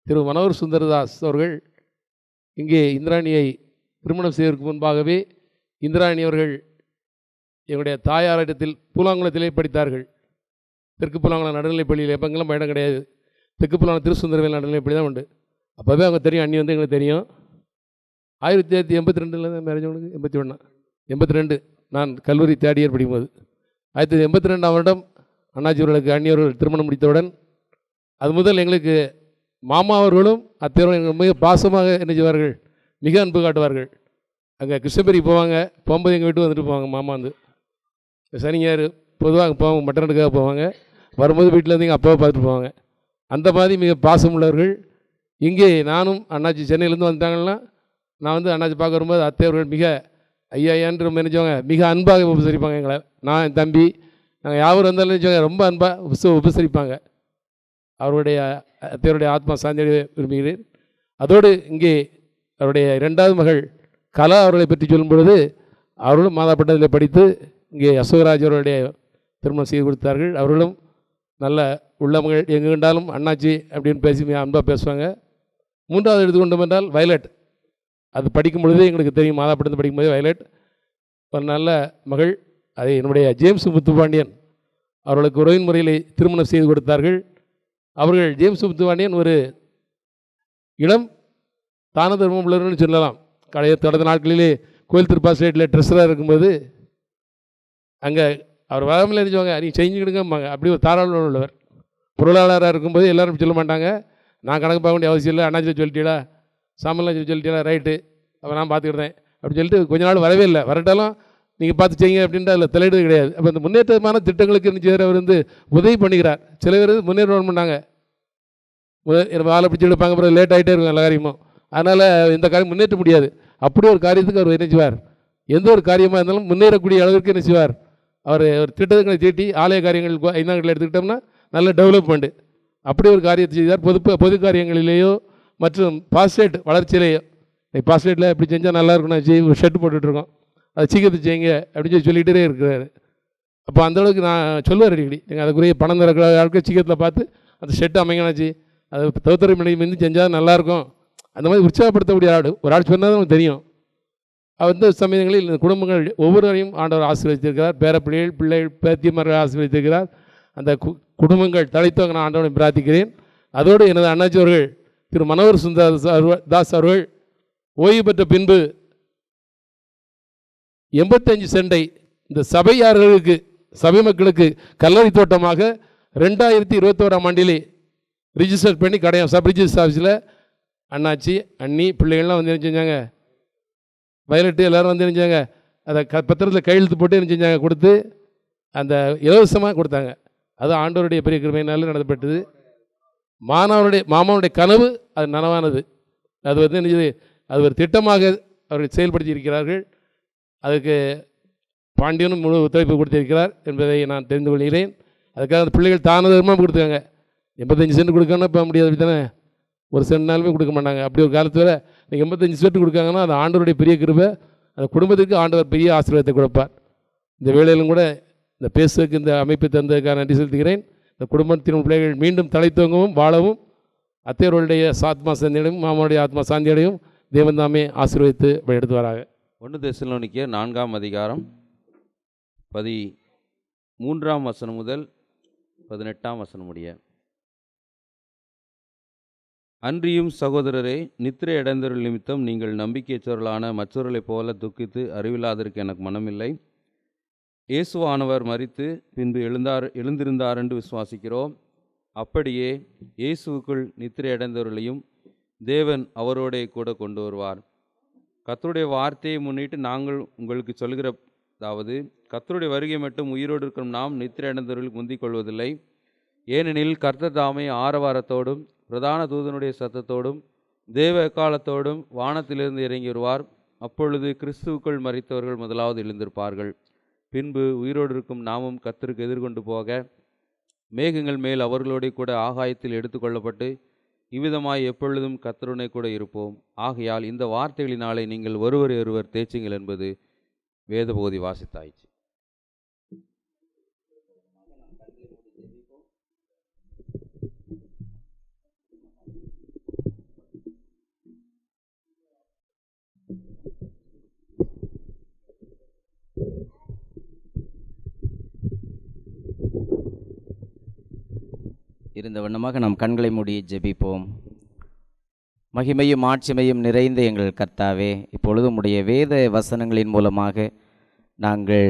திரு மனோகர் சுந்தரதாஸ் அவர்கள் இங்கே இந்திராணியை திருமணம் செய்வதற்கு முன்பாகவே இந்திராணி அவர்கள் எங்களுடைய தாயாரிடத்தில் பூலாங்குளத்திலே படித்தார்கள். தெற்கு பூலாங்குளம் நடுநிலைப்பள்ளியில் எப்பங்கெல்லாம் இடம் கிடையாது. தெற்கு பூலாங்குளம் திருசுந்தரவேல் நடுநிலைப்பள்ளி தான் உண்டு. அப்போவே அவங்க தெரியும், அண்ணி வந்து எங்களுக்கு தெரியும். 1982 தான் மேரேஜ் அவனுக்கு, 81 82 நான் கல்லூரி தேர்ட் இயர் படிக்கும்போது 1982ஆம் வருடம் அண்ணாச்சி அவர்களுக்கு அண்ணி அவர்கள் திருமணம் முடித்தவுடன் அது முதல் எங்களுக்கு மாமா அவர்களும் அத்தையவர்களும் எங்கள் மிக பாசமாக என்ன செய்வார்கள், மிக அன்பு காட்டுவார்கள். அங்கே கிருஷ்ணகிரி போவாங்க, போகும்போது எங்கள் வீட்டுக்கு வந்துட்டு போவாங்க. மாமா வந்து சனிஞர் பொதுவாக போவாங்க, மட்டன் எடுக்காக போவாங்க. வரும்போது வீட்டில் இருந்து எங்கள் அப்பாவை பார்த்துட்டு போவாங்க. அந்த மாதிரி மிக பாசம் உள்ளவர்கள். இங்கே நானும் அண்ணாச்சி சென்னையிலேருந்து வந்துட்டாங்கன்னா நான் வந்து அண்ணாச்சி பார்க்க வரும்போது அத்தையவர்கள் மிக ஐயான்னு நினைச்சவங்க, மிக அன்பாக உபசரிப்பாங்க எங்களை. நான் என் தம்பி நாங்கள் யாரும் வந்தாலும் நினச்சவங்க ரொம்ப அன்பாக உபசரிப்பாங்க. அவருடைய அத்தையருடைய ஆத்மா சாந்தி விரும்புகிறேன். அதோடு இங்கே அவருடைய 2வது மகள் கலா அவர்களை பற்றி சொல்லும் பொழுது அவர்களும் மாதாப்பட்டத்தில் படித்து இங்கே அசோகராஜ் அவருடைய திருமணம் செய்து கொடுத்தார்கள். அவர்களும் நல்ல உள்ளவங்கள், எங்கே கண்டாலும் அண்ணாச்சி அப்படின்னு பேசி அன்பாக பேசுவாங்க. 3வது எடுத்துக்கொண்டோம் என்றால் வயலட், அது படிக்கும் பொழுதே எங்களுக்கு தெரியும், மாதாப்பட்டத்தில் படிக்கும்போதே வயலட் ஒரு நல்ல மகள். அதை என்னுடைய ஜேம்ஸ் முத்துப்பாண்டியன் அவர்களுக்கு உறவின் முறையில் திருமணம் செய்து கொடுத்தார்கள். அவர்கள் ஜேம்ஸ் முத்துவாண்டியன் ஒரு இளம் தான தர்மம் உள்ளவர்னு சொல்லலாம். கடந்த நாட்களிலே கோயில் திருப்பா ஸ்டேட்டில் ட்ரெஸ்ஸராக இருக்கும்போது அங்கே அவர் வராமல் நினைச்சவங்க நீ செஞ்சுக்கிடுங்கம்பாங்க. அப்படி ஒரு தாராளம் உள்ளவர். பொருளாளராக இருக்கும்போது எல்லோரும் சொல்ல மாட்டாங்க, நான் கணக்கு பார்க்க வேண்டிய அவசியம் இல்லை, அண்ணாச்சி சொல்லிட்டீங்களா, சாமெல்லாம் சொல்லிட்டீங்களா, ரைட்டு அப்போ நான் பார்த்துக்கிட்டேன் அப்படின்னு சொல்லிட்டு கொஞ்ச நாள் வரவே இல்லை. வரட்டாலும் நீங்கள் பார்த்து செய்யுங்க அப்படின்ட்டு அதில் தலையிடுறது கிடையாது. அப்போ இந்த முன்னேற்றமான திட்டங்களுக்கு நிச்சயம் அவர் உதவி பண்ணுகிறார். சில பேர் முன்னேற்றம் பண்ணாங்க, வாழை பிடிச்சி எடுப்பாங்க, அப்புறம் லேட் ஆகிட்டே இருக்கும் எல்லா காரியமும். அதனால் இந்த காரியம் முன்னேற்ற முடியாது. அப்படி ஒரு காரியத்துக்கு அவர் என்ன செய்வார், எந்த ஒரு காரியமாக இருந்தாலும் முன்னேறக்கூடிய அளவிற்கு என்ன செய்வார், அவர் ஒரு திட்டங்களை தீட்டி ஆலய காரியங்கள் 5ஆம் கட்டில் எடுத்துக்கிட்டோம்னா நல்ல டெவலப்மெண்ட்டு அப்படி ஒரு காரியத்தை செய்தார். பொது காரியங்களிலேயோ மற்றும் பாஸ்டேட் வளர்ச்சியிலேயோ, பாஸ்டேட்டில் எப்படி செஞ்சால் நல்லா இருக்கும்னா ஒரு ஷெட்டு போட்டுட்ருக்கோம், அதை சீக்கிரத்தை செய்யுங்க அப்படின்னு சொல்லிகிட்டே இருக்கிறாரு. அப்போ அந்தளவுக்கு நான் சொல்லுவார் அடிக்கடி, நீங்கள் அதுக்குரிய பணம் தர ஆட்கள் சீக்கிரத்தில் பார்த்து அந்த ஷெட்டு அமைங்கனாச்சு, அது தோத்தரை மணி செஞ்சால் நல்லாயிருக்கும், அந்த மாதிரி உற்சாகப்படுத்தக்கூடிய ஒரு ஆள் சொன்னால் தான் தெரியும். அந்த சமயங்களில் இந்த குடும்பங்கள் ஒவ்வொருவரையும் ஆண்டவர் ஆசீர்வதித்திருக்கிறார். பிள்ளைகள் பேத்தியமார்கள் ஆசீர்வதித்திருக்கிறார். அந்த குடும்பங்கள் தலைத்தவங்க நான் ஆண்டவனை பிரார்த்திக்கிறேன். அதோடு எனது அண்ணாச்சி அவர்கள் திரு மனோகர் சுந்தர தாஸ் அவர்கள் ஓய்வு பெற்ற பின்பு 85 சென்டை இந்த சபையார்களுக்கு, சபை மக்களுக்கு கல்லறை தோட்டமாக 2021ஆம் ஆண்டிலே ரிஜிஸ்டர் பண்ணி சப் ரிஜிஸ்டர் ஆஃபீஸில் அண்ணாச்சி அண்ணி பிள்ளைகள்லாம் வந்து என்ன செஞ்சாங்க, வயலட்டு எல்லோரும் வந்து என்ன செஞ்சாங்க, அதை பத்திரத்தில் கையெழுத்து போட்டு என்ன செஞ்சாங்க, கொடுத்து அந்த இலவசமாக கொடுத்தாங்க. அது ஆண்டவருடைய பெரிய கிருபையினால நடத்தப்பட்டது. மாமாவுடைய கனவு அது நனவானது. அது வந்து அது ஒரு திட்டமாக அவர்கள் செயல்படுத்தி இருக்கிறார்கள். அதுக்கு பாண்டியனும் முழு ஒத்துழைப்பு கொடுத்திருக்கிறார் என்பதை நான் தெரிந்து கொள்கிறேன். அதுக்காக அந்த பிள்ளைகள் தானதமாக கொடுத்தாங்க. 85 சென்ட் கொடுக்கணும்னா இப்போ முடியாது, அப்படி தானே, ஒரு சென்ட்னாலுமே கொடுக்க மாட்டாங்க. அப்படி ஒரு காலத்தில் நீங்கள் 85 சென்ட் கொடுக்காங்கன்னா அது ஆண்டவருடைய பெரிய கிருபை. அந்த குடும்பத்துக்கு ஆண்டவர் பெரிய ஆசீர்வாதத்தை கொடுப்பார். இந்த வேளையிலும் கூட இந்த பேசுக்கு இந்த அமைப்பை தந்ததுக்காக நன்றி செலுத்துகிறேன். இந்த குடும்பத்தின் பிள்ளைகள் மீண்டும் தலைத்தோங்கவும் வாழவும் அத்தையர்களுடைய ஆத்மா சாந்தியடையும் மாமாவுடைய ஆத்மா சாந்தியடையும் தேவன் தாமே ஆசீர்வதித்து எடுத்து வராங்க. 1 தெசலோனிக்கேயர் 4ஆம் அதிகாரம் 13ஆம் வசனம் முதல் 18ஆம் வசனம் முடிய. அன்றியும் சகோதரரே, நித்திரை அடைந்தவர்கள் நிமித்தம் நீங்கள் நம்பிக்கையற்றவர்களான மற்றவர்களைப் போல துக்கித்து அறிவில்லாதற்கு எனக்கு மனமில்லை. இயேசுவானவர் மரித்து பின்பு எழுந்திருந்தார் என்று விசுவாசிக்கிறோம். அப்படியே இயேசுவுக்குள் நித்திரை அடைந்தவர்களையும் தேவன் அவரோடே கூட கொண்டு வருவார். கர்த்தருடைய வார்த்தையை முன்னிட்டு நாங்கள் உங்களுக்கு சொல்கிறதாவது, கர்த்தருடைய வருகை மட்டும் உயிரோடு இருக்கிற நாம் நித்திரை அடைந்தவர்களுக்கு முந்திக் கொள்வதில்லை. ஏனெனில் கர்த்தர் தாமே ஆரவாரத்தோடும் பிரதான தூதனுடைய சத்தத்தோடும் தேவ எக்காலத்தோடும் வானத்திலிருந்து இறங்கி வருவார். அப்பொழுது கிறிஸ்துவுக்குள் மரித்தவர்கள் முதலாவது எழுந்திருப்பார்கள். பின்பு உயிரோடு இருக்கும் நாமும் கர்த்தருக்கு எதிர்கொண்டு போக மேகங்கள் மேல் அவர்களோட கூட ஆகாயத்தில் எடுத்துக்கொள்ளப்பட்டு இவ்விதமாய் எப்பொழுதும் கர்த்தருடனே கூட இருப்போம். ஆகையால் இந்த வார்த்தைகளினாலே நீங்கள் ஒருவர் ஒருவர் தேய்ச்சிங்கள் என்பது வேத பகுதி வாசித்தாயிற்று. இருந்த வண்ணமாக நாம் கண்களை மூடி ஜெபிப்போம். மகிமையும் ஆட்சிமையும் நிறைந்த எங்கள் கர்த்தாவே, இப்பொழுது உம்முடைய வேத வசனங்களின் மூலமாக நாங்கள்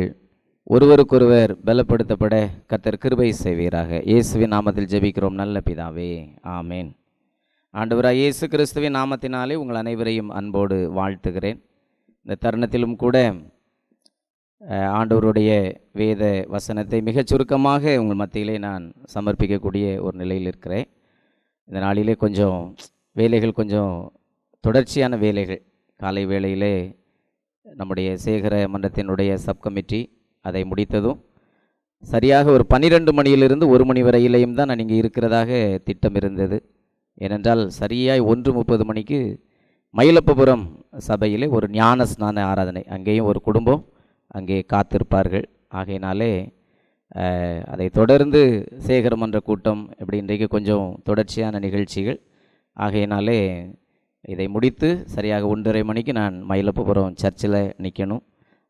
ஒருவருக்கொருவர் பலப்படுத்தப்பட கர்த்தர் கிருபை செய்வீராக. இயேசுவின் நாமத்தில் ஜெபிக்கிறோம் நல்ல பிதாவே, ஆமேன். ஆண்டவராய் இயேசு கிறிஸ்துவின் நாமத்தினாலே உங்கள் அனைவரையும் அன்போடு வாழ்த்துகிறேன். இந்த தருணத்திலும் கூட ஆண்டவருடைய வேத வசனத்தை மிகச் சுருக்கமாக உங்கள் மத்தியிலே நான் சமர்ப்பிக்கக்கூடிய ஒரு நிலையில் இருக்கிறேன். இந்த நாளிலே கொஞ்சம் வேலைகள், கொஞ்சம் தொடர்ச்சியான வேலைகள். காலை வேளையிலே நம்முடைய சேகர மன்றத்தினுடைய சப் கமிட்டி அதை முடித்ததும் சரியாக ஒரு 12 மணியிலிருந்து 1 மணி வரையிலையும் தான் நான் இங்கே இருக்கிறதாக திட்டம் இருந்தது. ஏனென்றால் சரியாய் 1:30 மணிக்கு மயிலப்பபுரம் சபையிலே ஒரு ஞான ஸ்நான ஆராதனை, அங்கேயும் ஒரு குடும்பம் அங்கே காத்திருப்பார்கள். ஆகையினாலே அதை தொடர்ந்து சேகர மன்ற கூட்டம் இப்படி இன்றைக்கு கொஞ்சம் தொடர்ச்சியான நிகழ்ச்சிகள். ஆகையினாலே இதை முடித்து சரியாக 1:30 மணிக்கு நான் மயிலப்பபுரம் சர்ச்சில் நிற்கணும்.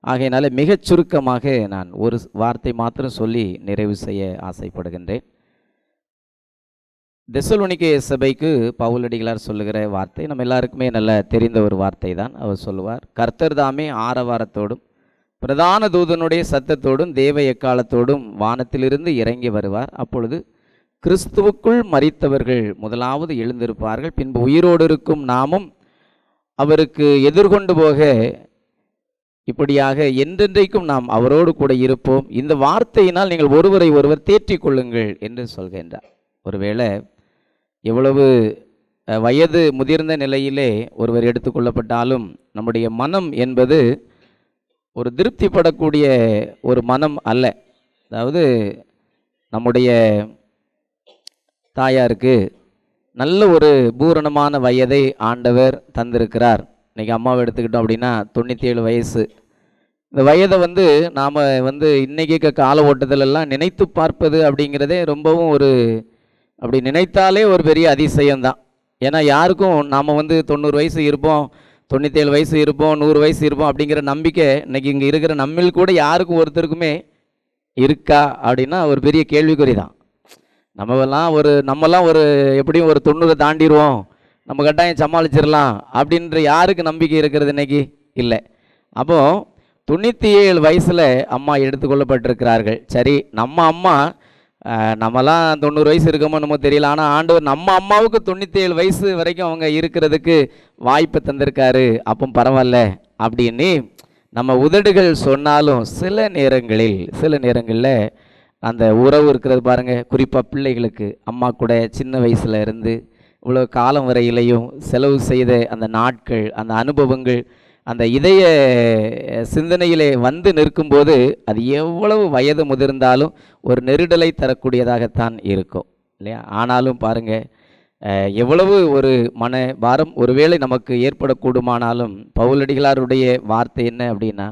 ஆகையினால மிகச் சுருக்கமாக நான் ஒரு வார்த்தை மாத்திரம் சொல்லி நிறைவு செய்ய ஆசைப்படுகின்றேன். தெசலோனிக்கே சபைக்கு பவுலடிகளார் சொல்லுகிற வார்த்தை நம்ம எல்லாருக்குமே நல்ல தெரிந்த ஒரு வார்த்தை தான். அவர் சொல்லுவார், கர்த்தர் தாமே ஆரவாரத்தோடும் பிரதான தூதனுடைய சத்தத்தோடும் தேவ எக்காலத்தோடும் வானத்திலிருந்து இறங்கி வருவார். அப்பொழுது கிறிஸ்துவுக்குள் மரித்தவர்கள் முதலாவது எழுந்திருப்பார்கள். பின்பு உயிரோடு இருக்கும் நாமும் அவருக்கு எதிர்கொண்டு போக இப்படியாக என்றென்றைக்கும் நாம் அவரோடு கூட இருப்போம். இந்த வார்த்தையினால் நீங்கள் ஒருவரை ஒருவர் தேற்றிக் கொள்ளுங்கள் என்று சொல்கின்றார். ஒருவேளை எவ்வளவு வயது முதிர்ந்த நிலையிலே ஒருவர் எடுத்துக்கொள்ளப்பட்டாலும் நம்முடைய மனம் என்பது ஒரு திருப்திப்படக்கூடிய ஒரு மனம் அல்ல. அதாவது நம்முடைய தாயாருக்கு நல்ல ஒரு பூரணமான வயதை ஆண்டவர் தந்திருக்கிறார். இன்றைக்கி அம்மாவை எடுத்துக்கிட்டோம் அப்படின்னா 97 வயசு. இந்த வயதை நாம் இன்றைக்கி கால ஓட்டத்திலெல்லாம் நினைத்து பார்ப்பது அப்படிங்கிறதே ரொம்பவும் அப்படி நினைத்தாலே ஒரு பெரிய அதிசயம்தான். ஏன்னா யாருக்கும் நாம் 90 வயசு இருப்போம், 97 வயசு இருப்போம், 100 வயசு இருப்போம் அப்படிங்கிற நம்பிக்கை இன்றைக்கி இங்கே இருக்கிற நம்மில் கூட யாருக்கும் ஒருத்தருக்குமே இருக்கா அப்படின்னா ஒரு பெரிய கேள்விக்குறி தான். நம்மலாம் ஒரு எப்படியும் ஒரு 90 தாண்டிடுவோம், நம்ம கட்டாயம் சமாளிச்சிடலாம் அப்படின்ற யாருக்கு நம்பிக்கை இருக்கிறது இன்றைக்கி? இல்லை. அப்போது 97 வயசில் அம்மா எடுத்துக்கொள்ளப்பட்டிருக்கிறார்கள். சரி, நம்ம அம்மா நம்மலாம் 90 வயசு இருக்கோமோ நம்ம தெரியல, ஆனால் ஆண்டவர் நம்ம அம்மாவுக்கு 97 வயசு வரைக்கும் அவங்க இருக்கிறதுக்கு வாய்ப்பு தந்திருக்காரு. அப்போ பரவாயில்ல அப்படின்னு நம்ம உதடுகள் சொன்னாலும் சில நேரங்களில் அந்த உறவு இருக்கிறது பாருங்கள். குறிப்பாக பிள்ளைகளுக்கு அம்மா கூட சின்ன வயசில் இருந்து இவ்வளோ காலம் வரையிலையும் செலவு செய்த அந்த நாட்கள், அந்த அனுபவங்கள் அந்த இதய சிந்தனையிலே நிற்கும்போது அது எவ்வளவு வயது முதிர்ந்தாலும் ஒரு நெருடலை தரக்கூடியதாகத்தான் இருக்கும் இல்லையா? ஆனாலும் பாருங்கள், எவ்வளவு ஒரு மன பாரம் ஒருவேளை நமக்கு ஏற்படக்கூடுமானாலும் பவுலடிகளாருடைய வார்த்தை என்ன அப்படின்னா,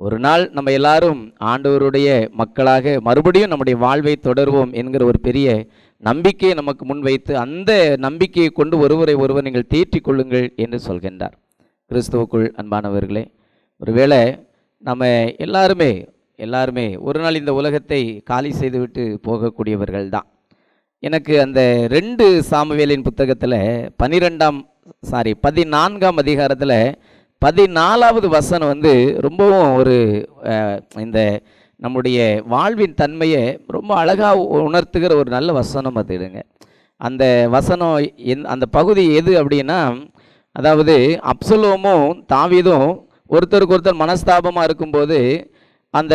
ஒரு நாள் நம்ம எல்லாரும் ஆண்டவருடைய மக்களாக மறுபடியும் நம்முடைய வாழ்வை தொடர்வோம் என்கிற ஒரு பெரிய நம்பிக்கையை நமக்கு முன்வைத்து அந்த நம்பிக்கையை கொண்டு ஒருவரை ஒருவர் நீங்கள் தேற்றிக் கொள்ளுங்கள் என்று சொல்கின்றார். கிறிஸ்துவுக்குள் அன்பானவர்களே, ஒருவேளை நம்ம எல்லாருமே ஒரு நாள் இந்த உலகத்தை காலி செய்துவிட்டு போகக்கூடியவர்கள் தான். எனக்கு அந்த 2 சாமுவேலின் புத்தகத்தில் 14ஆம் அதிகாரத்தில் 14வது வசனம் ரொம்பவும் இந்த நம்முடைய வாழ்வின் தன்மையை ரொம்ப அழகாக உணர்த்துகிற ஒரு நல்ல வசனம் அதுங்க. அந்த வசனம் அந்த பகுதி எது அப்படின்னா, அதாவது அப்சலோமும் தாவீதும் ஒருத்தருக்கு ஒருத்தர் மனஸ்தாபமாக இருக்கும்போது அந்த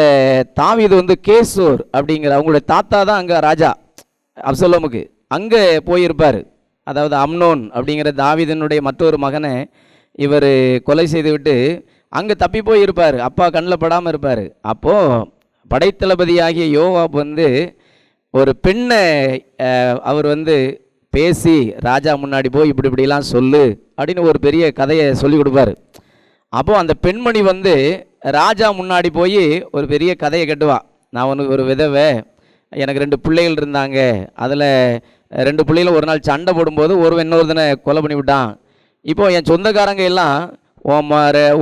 தாவீது கேசூர் அப்படிங்கிற அவங்களுடைய தாத்தா தான் அங்கே ராஜா அப்சலோமுக்கு அங்கே போயிருப்பார். அதாவது அம்னோன் அப்படிங்கிற தாவீதினுடைய மற்றொரு மகனை இவர் கொலை செய்துவிட்டு அங்கே தப்பி போயிருப்பார், அப்பா கண்ணில் படாமல் இருப்பார். அப்போது படைத்தளபதியாகிய யோவாப் ஒரு பெண்ணை அவர் பேசி ராஜா முன்னாடி போய் இப்படிலாம் சொல்லு அப்படின்னு ஒரு பெரிய கதையை சொல்லி கொடுப்பார். அப்போது அந்த பெண்மணி ராஜா முன்னாடி போய் ஒரு பெரிய கதையை கட்டுவா. நான் ஒரு விதவை, எனக்கு 2 பிள்ளைகள் இருந்தாங்க, அதில் 2 பிள்ளைகளும் ஒரு நாள் சண்டை போடும்போது இன்னொருத்தனை கொலை பண்ணி விட்டான். இப்போது என் சொந்தக்காரங்க எல்லாம்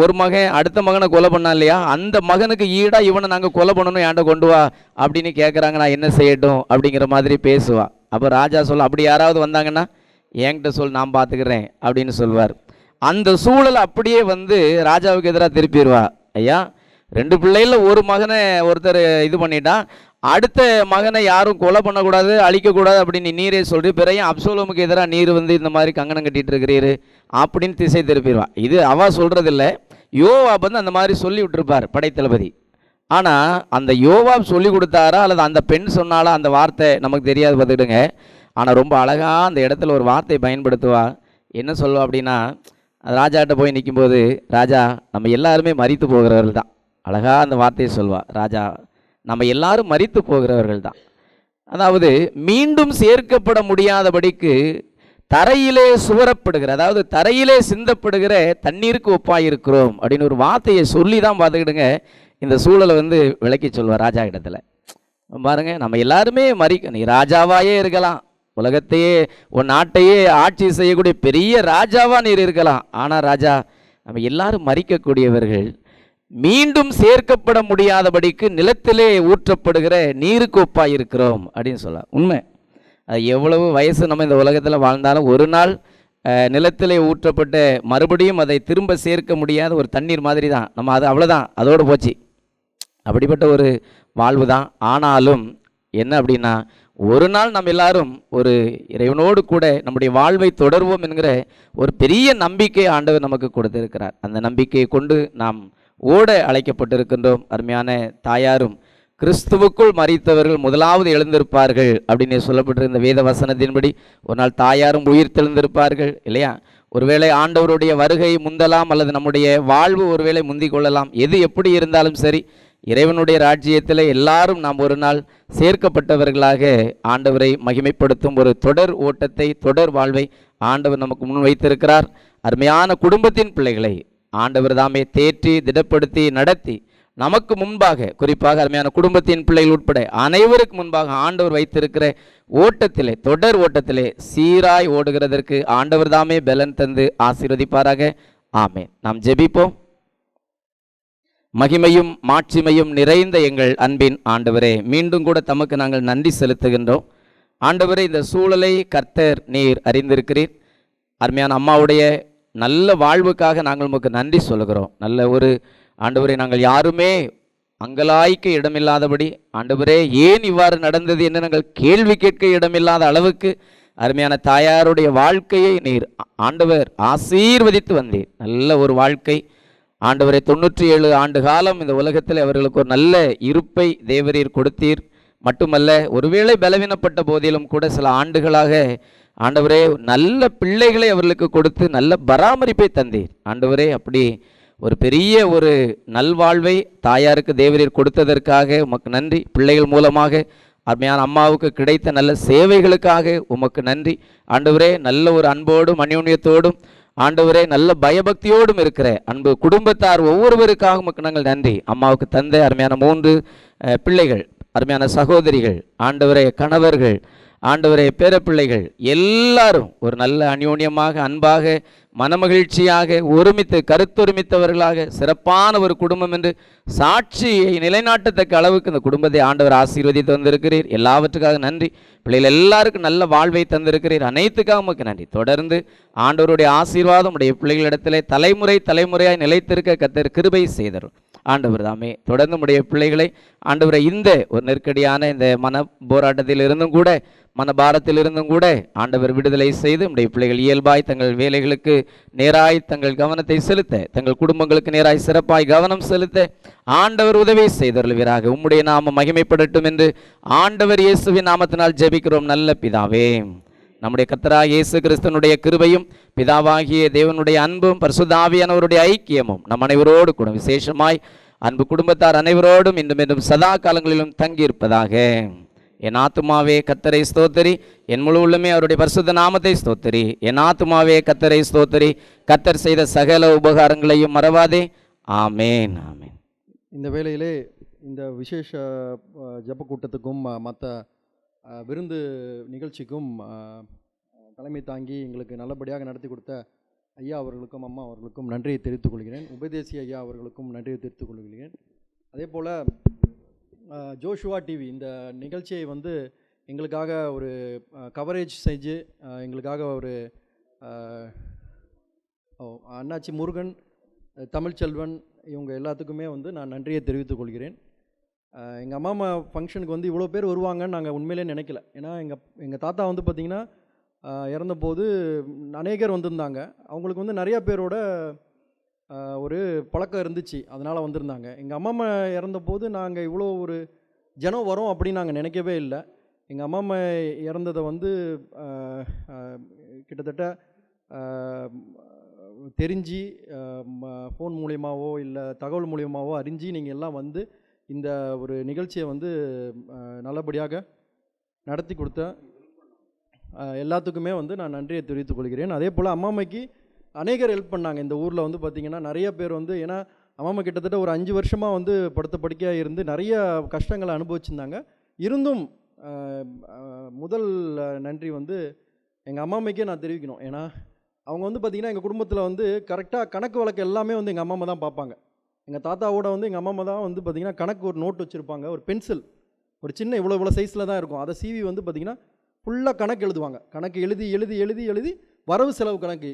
ஒரு மகன் அடுத்த மகனை கொலை பண்ணான் இல்லையா, அந்த மகனுக்கு ஈடாக இவனை நாங்கள் கொலை பண்ணணும், ஏன்டா கொண்டு வா அப்படின்னு கேட்குறாங்க, நான் என்ன செய்யட்டும் அப்படிங்கிற மாதிரி பேசுவா. அப்போ ராஜா சொல்ல, அப்படி யாராவது வந்தாங்கன்னா என்கிட்ட சொல், நான் பார்த்துக்கிறேன் அப்படின்னு சொல்வார். அந்த சூழல் அப்படியே ராஜாவுக்கு எதிராக திருப்பிடுவா. ஐயா, 2 பிள்ளைகளில் ஒரு மகனை ஒருத்தர் இது பண்ணிட்டா, அடுத்த மகனை யாரும் கொலை பண்ணக்கூடாது, அழிக்கக்கூடாது அப்படின்னு நீரே சொல்றீ, பிறையும் அப்சலோமுக்கு எதிராக நீர் இந்த மாதிரி கங்கணம் கட்டிட்டு இருக்கிறீரு அப்படின்னு திசை திருப்பிடுவா. இது அவ சொல்கிறதில்ல, யோவாப் அந்த மாதிரி சொல்லி விட்டுருப்பார் படைத்தளபதி. ஆனால் அந்த யோவாப் சொல்லி கொடுத்தாரா அல்லது அந்த பெண் சொன்னாலா அந்த வார்த்தை நமக்கு தெரியாது, பார்த்துக்கிடுங்க. ஆனால் ரொம்ப அழகாக அந்த இடத்துல ஒரு வார்த்தை பயன்படுத்துவா. என்ன சொல்லுவா அப்படின்னா, ராஜாட்ட போய் நிற்கும்போது, ராஜா நம்ம எல்லாருமே மரித்து போகிறவர்கள் தான், அழகாக அந்த வார்த்தையை சொல்வா. ராஜா நம்ம எல்லாரும் மரித்து போகிறவர்கள் தான், அதாவது மீண்டும் சேர்க்கப்பட முடியாதபடிக்கு தரையிலே சுவரப்படுகிற, அதாவது தரையிலே சிந்தப்படுகிற தண்ணீருக்கு ஒப்பாயிருக்கிறோம் அப்படின்னு ஒரு வார்த்தையை சொல்லி தான் பார்த்துக்கிடுங்க இந்த சூழலை விளக்கி சொல்வார் ராஜா இடத்துல. பாருங்க, நம்ம எல்லாருமே நீ ராஜாவாயே இருக்கலாம், உலகத்தையே உன் நாட்டையே ஆட்சி செய்யக்கூடிய பெரிய ராஜாவா நீர் இருக்கலாம், ஆனால் ராஜா நம்ம எல்லாரும் மரிக்கக்கூடியவர்கள். மீண்டும் சேர்க்கப்பட முடியாதபடிக்கு நிலத்திலே ஊற்றப்படுகிற நீருக்கு ஒப்பாய் இருக்கிறோம் அப்படின்னு சொல்லலாம். உண்மை. அது எவ்வளவு வயசு நம்ம இந்த உலகத்தில் வாழ்ந்தாலும் ஒரு நாள் நிலத்திலே ஊற்றப்பட்ட மறுபடியும் அதை திரும்ப சேர்க்க முடியாத ஒரு தண்ணீர் மாதிரி தான். நம்ம அது அவ்வளோதான், அதோடு போச்சு. அப்படிப்பட்ட ஒரு வாழ்வு தான். ஆனாலும் என்ன அப்படின்னா, ஒரு நாள் நம்ம எல்லாரும் ஒரு இறைவனோடு கூட நம்முடைய வாழ்வை தொடர்வோம் என்கிற ஒரு பெரிய நம்பிக்கை ஆண்டவர் நமக்கு கொடுத்திருக்கிறார். அந்த நம்பிக்கையை கொண்டு நாம் ஓட அழைக்கப்பட்டிருக்கின்றோம். அருமையான தாயாரும் கிறிஸ்துவுக்குள் மரித்தவர்கள் முதலாவது எழுந்திருப்பார்கள் அப்படின்னு சொல்லப்பட்டிருந்த வேத வசனத்தின்படி ஒரு நாள் தாயாரும் உயிர் தெழுந்திருப்பார்கள் இல்லையா? ஒருவேளை ஆண்டவருடைய வருகை முந்தலாம், அல்லது நம்முடைய வாழ்வு ஒருவேளை முந்திக் கொள்ளலாம். எது எப்படி இருந்தாலும் சரி, இறைவனுடைய ராஜ்யத்தில் எல்லாரும் நாம் ஒரு நாள் சேர்க்கப்பட்டவர்களாக ஆண்டவரை மகிமைப்படுத்தும் ஒரு தொடர் ஓட்டத்தை, தொடர் வாழ்வை ஆண்டவர் நமக்கு முன் வைத்திருக்கிறார். அருமையான குடும்பத்தின் பிள்ளைகளை ஆண்டவர் தாமே தேற்றி திடப்படுத்தி நடத்தி நமக்கு முன்பாக, குறிப்பாக அருமையான குடும்பத்தின் பிள்ளைகள் உட்பட அனைவருக்கு முன்பாக ஆண்டவர் வைத்திருக்கிற ஓட்டத்திலே, தொடர் ஓட்டத்திலே சீராய் ஓடுகிறதற்கு ஆண்டவர் தாமே பலன் தந்து ஆசீர்வதிப்பாராக. ஆமென். நாம் ஜெபிப்போம். மகிமையும் மாட்சிமையும் நிறைந்த எங்கள் அன்பின் ஆண்டவரே, மீண்டும் கூட தமக்கு நாங்கள் நன்றி செலுத்துகின்றோம். ஆண்டவரே, இந்த சூழலை கர்த்தர் நீர் அறிந்திருக்கிறீர். அருமையான அம்மாவுடைய நல்ல வாழ்வுக்காக நாங்கள் உமக்கு நன்றி சொல்கிறோம். நல்ல ஒரு ஆண்டவரே, நாங்கள் யாருமே அங்கலாய்க்க இடமில்லாதபடி, ஆண்டவரே ஏன் இவ்வாறு நடந்தது என்று நாங்கள் கேள்வி கேட்க இடமில்லாத அளவுக்கு அருமையான தாயாருடைய வாழ்க்கையை நீர் ஆண்டவர் ஆசீர்வதித்து வந்தீர். நல்ல ஒரு வாழ்க்கை ஆண்டவரை 97 ஆண்டு காலம் இந்த உலகத்தில் அவர்களுக்கு ஒரு நல்ல இருப்பை தேவரீர் கொடுத்தீர். மட்டுமல்ல, ஒருவேளை பலவீனப்பட்ட போதிலும் கூட சில ஆண்டுகளாக ஆண்டவரே நல்ல பிள்ளைகளை அவர்களுக்கு கொடுத்து நல்ல பராமரிப்பை தந்தீர். ஆண்டவரே, அப்படி ஒரு பெரிய ஒரு நல்வாழ்வை தாயாருக்கு தேவரீர் கொடுத்ததற்காக உமக்கு நன்றி. பிள்ளைகள் மூலமாக அருமையான அம்மாவுக்கு கிடைத்த நல்ல சேவைகளுக்காக உமக்கு நன்றி. ஆண்டவரே, நல்ல ஒரு அன்போடும் அந்யோன்யத்தோடும் ஆண்டவரே நல்ல பயபக்தியோடும் இருக்கிற அன்பு குடும்பத்தார் ஒவ்வொருவருக்காக உமக்கு நாங்கள் நன்றி. அம்மாவுக்கு தந்த அருமையான 3 பிள்ளைகள், அருமையான சகோதரிகள், ஆண்டவரே கணவர்கள், ஆண்டவரே பேரப்பிள்ளைகள் எல்லாரும் ஒரு நல்ல அந்யோன்யமாக, அன்பாக, மனமகிழ்ச்சியாக, ஒருமித்து கருத்தொருமித்தவர்களாக சிறப்பான ஒரு குடும்பம் என்று சாட்சியை நிலைநாட்டத்தக்க அளவுக்கு இந்த குடும்பத்தை ஆண்டவர் ஆசீர்வதித்து வந்திருக்கிறீர். எல்லாவற்றுக்காக நன்றி. பிள்ளைகள் எல்லாருக்கும் நல்ல வாழ்வை தந்திருக்கிறீர். அனைத்துக்காக உமக்கு நன்றி. தொடர்ந்து ஆண்டவருடைய ஆசீர்வாதம் உடைய பிள்ளைகளிடத்திலே தலைமுறை தலைமுறையாய் நிலைத்திருக்க கர்த்தர் கிருபை செய்தரும். ஆண்டவர் தாமே தொடர்ந்து உடைய பிள்ளைகளை ஆண்டவரை இந்த ஒரு நெருக்கடியான இந்த மன போராட்டத்தில் இருந்தும் கூட, மனபாரத்தில் இருந்தும் கூட ஆண்டவர் விடுதலை செய்து உடைய பிள்ளைகள் இயல்பாய் தங்கள் வேலைகளுக்கு நேராய் தங்கள் கவனத்தை செலுத்த, தங்கள் குடும்பங்களுக்கு நேராய் சிறப்பாய் கவனம் செலுத்த ஆண்டவர் உதவி செய்தருள்வீராக. உம்முடைய நாமம் மகிமைப்படட்டும் என்று ஆண்டவர் இயேசுவின் நாமத்தினால் ஜெபிக்கிறோம் நல்ல பிதாவே. நம்முடைய கர்த்தராகிய இயேசு கிறிஸ்துவினுடைய கிருபையும் பிதாவாகிய தேவனுடைய அன்பும் பரிசுத்த ஆவியானவருடைய ஐக்கியமும் நம் அனைவரோடு கூட விசேஷமாய் அன்பு குடும்பத்தார் அனைவரோடும் இன்றும் என்றும் சதா காலங்களிலும் தங்கியிருப்பதாக. என் ஆத்துமாவே கர்த்தரை ஸ்தோத்திரி, என் முழு உள்ளமே அவருடைய பரிசுத்த நாமத்தை ஸ்தோத்திரி. என் ஆத்துமாவே கர்த்தரை ஸ்தோத்திரி, கர்த்தர் செய்த சகல உபகாரங்களையும் மறவாதே. ஆமேன், ஆமேன். இந்த வேளையிலே இந்த விசேஷ ஜெப கூட்டத்துக்கும் மற்ற விருந்து நிகழ்ச்சிக்கும் தலைமை தாங்கி எங்களுக்கு நல்லபடியாக நடத்தி கொடுத்த ஐயா அவர்களுக்கும் அம்மா அவர்களுக்கும் நன்றியை தெரிவித்துக் கொள்கிறேன். உபதேசி ஐயா அவர்களுக்கும் நன்றியை தெரிவித்துக் கொள்கிறேன். அதே போல் ஜோஷுவா டிவி இந்த நிகழ்ச்சியை எங்களுக்காக ஒரு கவரேஜ் செஞ்சு எங்களுக்காக ஒரு அண்ணாச்சி முருகன், தமிழ்ச்செல்வன் இவங்க எல்லாத்துக்குமே நான் நன்றியை தெரிவித்துக் கொள்கிறேன். எங்கள் அம்மா ஃபங்க்ஷனுக்கு இவ்வளோ பேர் வருவாங்கன்னு நாங்கள் உண்மையிலே நினைக்கல. ஏன்னா எங்கள் தாத்தா பார்த்திங்கன்னா இறந்தபோது அநேகர் வந்திருந்தாங்க. அவங்களுக்கு நிறையா பேரோட ஒரு பழக்கம் இருந்துச்சு, அதனால் வந்திருந்தாங்க. எங்கள் அம்மா இறந்தபோது நாங்கள் இவ்வளோ ஒரு ஜனம் வரோம் அப்படின்னு நாங்கள் நினைக்கவே இல்லை. எங்கள் அம்மா இறந்ததை கிட்டத்தட்ட தெரிஞ்சு ஃபோன் மூலியமாகவோ இல்லை தகவல் மூலியமாகவோ அறிஞ்சு நீங்கள் எல்லாம் இந்த ஒரு நிகழ்ச்சியை நல்லபடியாக நடத்தி கொடுத்த எல்லாத்துக்குமே நான் நன்றியை தெரிவித்துக் கொள்கிறேன். அதே போல் அம்மாமைக்கு அநேகர் ஹெல்ப் பண்ணாங்க. இந்த ஊரில் பார்த்திங்கன்னா நிறைய பேர் ஏன்னா அம்மா கிட்டத்தட்ட ஒரு 5 வருஷமாக படுத்த படுக்கையாக இருந்து நிறைய கஷ்டங்களை அனுபவிச்சிருந்தாங்க. இருந்தும் முதல் நன்றி எங்கள் அம்மாமைக்கே நான் தெரிவிக்கணும். ஏன்னா அவங்க பார்த்திங்கன்னா எங்கள் குடும்பத்தில் கரெக்டாக கணக்கு வழக்கு எல்லாமே எங்கள் அம்மா தான் பார்ப்பாங்க. எங்கள் தாத்தாவோட வந்து எங்கள் அம்மா தான் வந்து பார்த்திங்கன்னா கணக்கு ஒரு நோட் வச்சுருப்பாங்க, ஒரு பென்சில், ஒரு சின்ன இவ்வளோ சைஸில் தான் இருக்கும். அதை சீவி வந்து பார்த்திங்கன்னா ஃபுல்லாக கணக்கு எழுதுவாங்க. கணக்கு எழுதி வரவு செலவு கணக்கு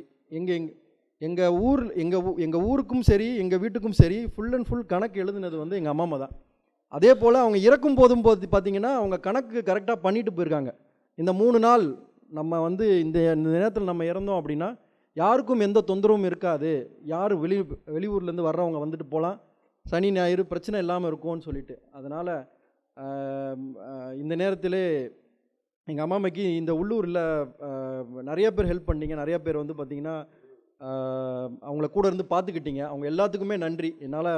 எங்கள் ஊருக்கும் சரி எங்கள் வீட்டுக்கும் சரி ஃபுல் அண்ட் ஃபுல் கணக்கு எழுதுனது வந்து எங்கள் அம்மா தான். அதே போல் அவங்க இறக்கும் போதும் பார்த்திங்கன்னா அவங்க கணக்கு கரெக்டாக பண்ணிட்டு போயிருக்காங்க. இந்த 3 நாள் நம்ம வந்து இந்த நேரத்தில் நம்ம இறந்தோம் அப்படின்னா யாருக்கும் எந்த தொந்தரவும் இருக்காது, யார் வெளியூர்லேருந்து வர்றவங்க வந்துட்டு போகலாம், சனி ஞாயிறு பிரச்சனை இல்லாமல் இருக்கும்னு சொல்லிட்டு. அதனால் இந்த நேரத்திலே எங்கள் அம்மாமைக்கு இந்த உள்ளூரில் நிறைய பேர் ஹெல்ப் பண்ணிங்க, நிறைய பேர் வந்து பார்த்திங்கன்னா அவங்கள கூட இருந்து பார்த்துக்கிட்டீங்க. அவங்க எல்லாத்துக்குமே நன்றி. என்னால்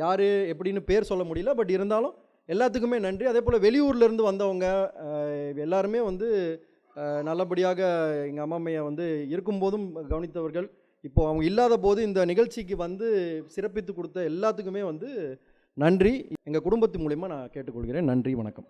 யார் எப்படின்னு பேர் சொல்ல முடியல, பட் இருந்தாலும் எல்லாத்துக்குமே நன்றி. அதே போல் வெளியூர்லேருந்து வந்தவங்க எல்லாருமே வந்து நல்லபடியாக எங்கள் அம்மாமையை வந்து இருக்கும்போதும் கவனித்தவர்கள், இப்போது அவங்க இல்லாத போது இந்த நிகழ்ச்சிக்கு வந்து சிறப்பித்து கொடுத்த எல்லாத்துக்குமே வந்து நன்றி. எங்கள் குடும்பத்து மூலிமா நான் கேட்டுக்கொள்கிறேன். நன்றி, வணக்கம்.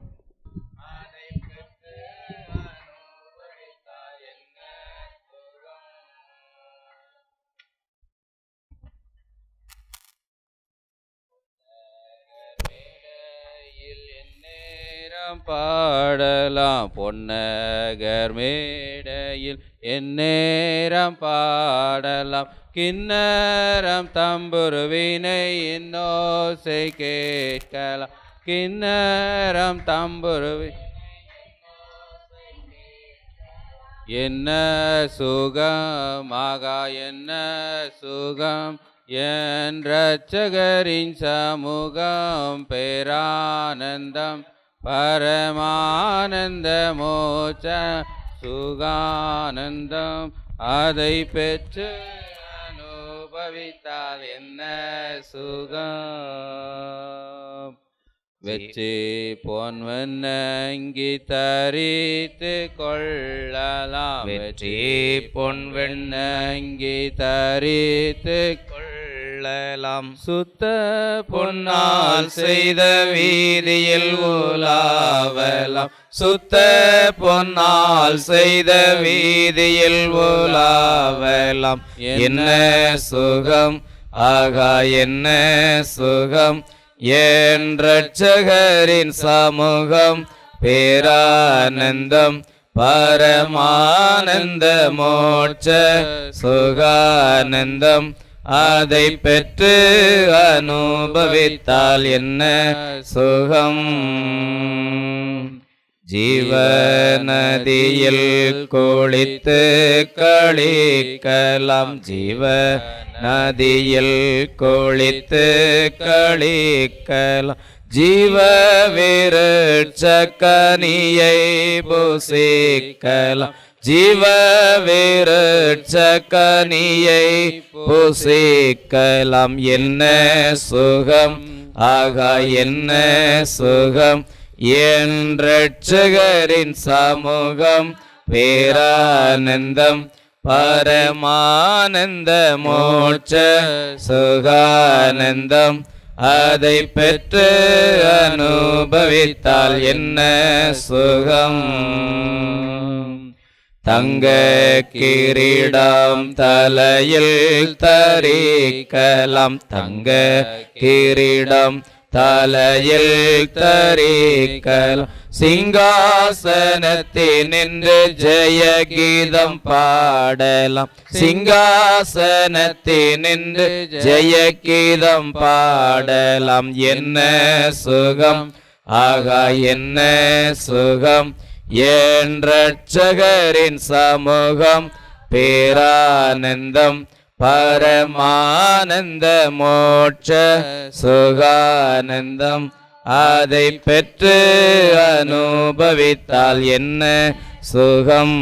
பாடலாம் பொன்னகர் மேடையில் எந்நேரம் பாடலாம், கிண்ணரம் தம்புருவினை இன்னோசை கேட்கலாம், கிண்ணரம் தம்புருவி என்ன சுகமாக என்ன சுகம் என் இரட்சகரின் சமூகம், பேரானந்தம் பரமானந்த மோட்ச சுகானந்தம், அதை பெற்று அனுபவித்தால் என்ன சுகம். வெற்றி பொன்வெண்ணங்கி தரித்து கொள்ளலாம், வெற்றி பொன்வெண்ணங்கி தரித்து கொள்ளலாம், சுத்த பொன்னால் செய்த வீதியில் உலாவலாம், சுத்த பொன்னால் செய்த வீதியில் உலாவலாம், என்ன சுகம் ஆகா என்ன சுகம் என் இரட்சகரின் சமூகம், பேரானந்தம் பரமானந்த மோட்ச சுகானந்தம், அதை பெற்று அனுபவித்தால் என்ன சுகம். ஜீவநதியில் குளித்து களிக்கலாம், ஜீவநதியில் குளித்து களிக்கலாம், ஜீவ விருட்சக்கனியை புசிக்கலாம், ஜீவ விருட்சக்கனியை புசிக்கலாம், என்ன சுகம் ஆகா என்ன சுகம் என் இரட்சகரின் சமூகம், பேரானந்தம் பரமானந்த மோட்ச சுகானந்தம், அதை பெற்று அனுபவித்தால் என்ன சுகம். தங்க கிரீடம் தலையில் தரிக்கலாம், தங்க கிரீடம் தலையில் தரிக்கலாம், சிங்காசனத்தில் நின்று ஜெய கீதம் பாடலாம், சிங்காசனத்தில் நின்று ஜெய கீதம் பாடலாம், என்ன சுகம் ஆகா என்ன சுகம் என் இரட்சகரின் சமூகம், பேரானந்தம் பரமானந்த மோட்ச சுகானந்தம், அதை பெற்று அனுபவித்தால் என்ன சுகம்.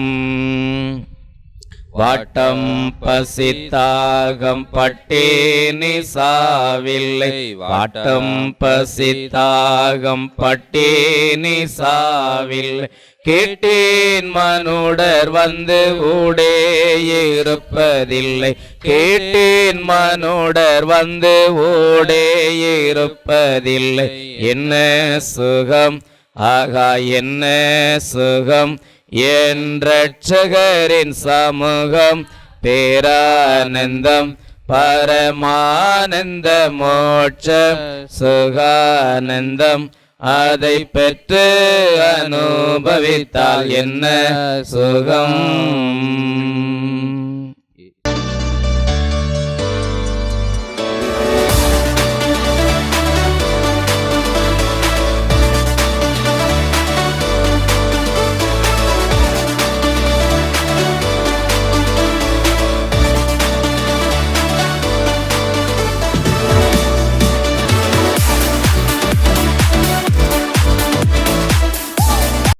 வாட்டம் பசித்தாகம் பட்டேனி சாவில்லை, வாட்டம் பசித்தாகம் பட்டேனி சாவில்லை, கேட்டேன் மனுடர் வந்து ஊடே இருப்பதில்லை, கேட்டேன் மனுடர் வந்து ஊடே இருப்பதில்லை, என்ன சுகம் ஆகா என்ன சுகம் என் இரட்சகரின் சமூகம், பேரானந்தம் பரமானந்த மோட்ச சுகானந்தம் அதை பெற்று அனுபவித்தால் என்ன சுகம்.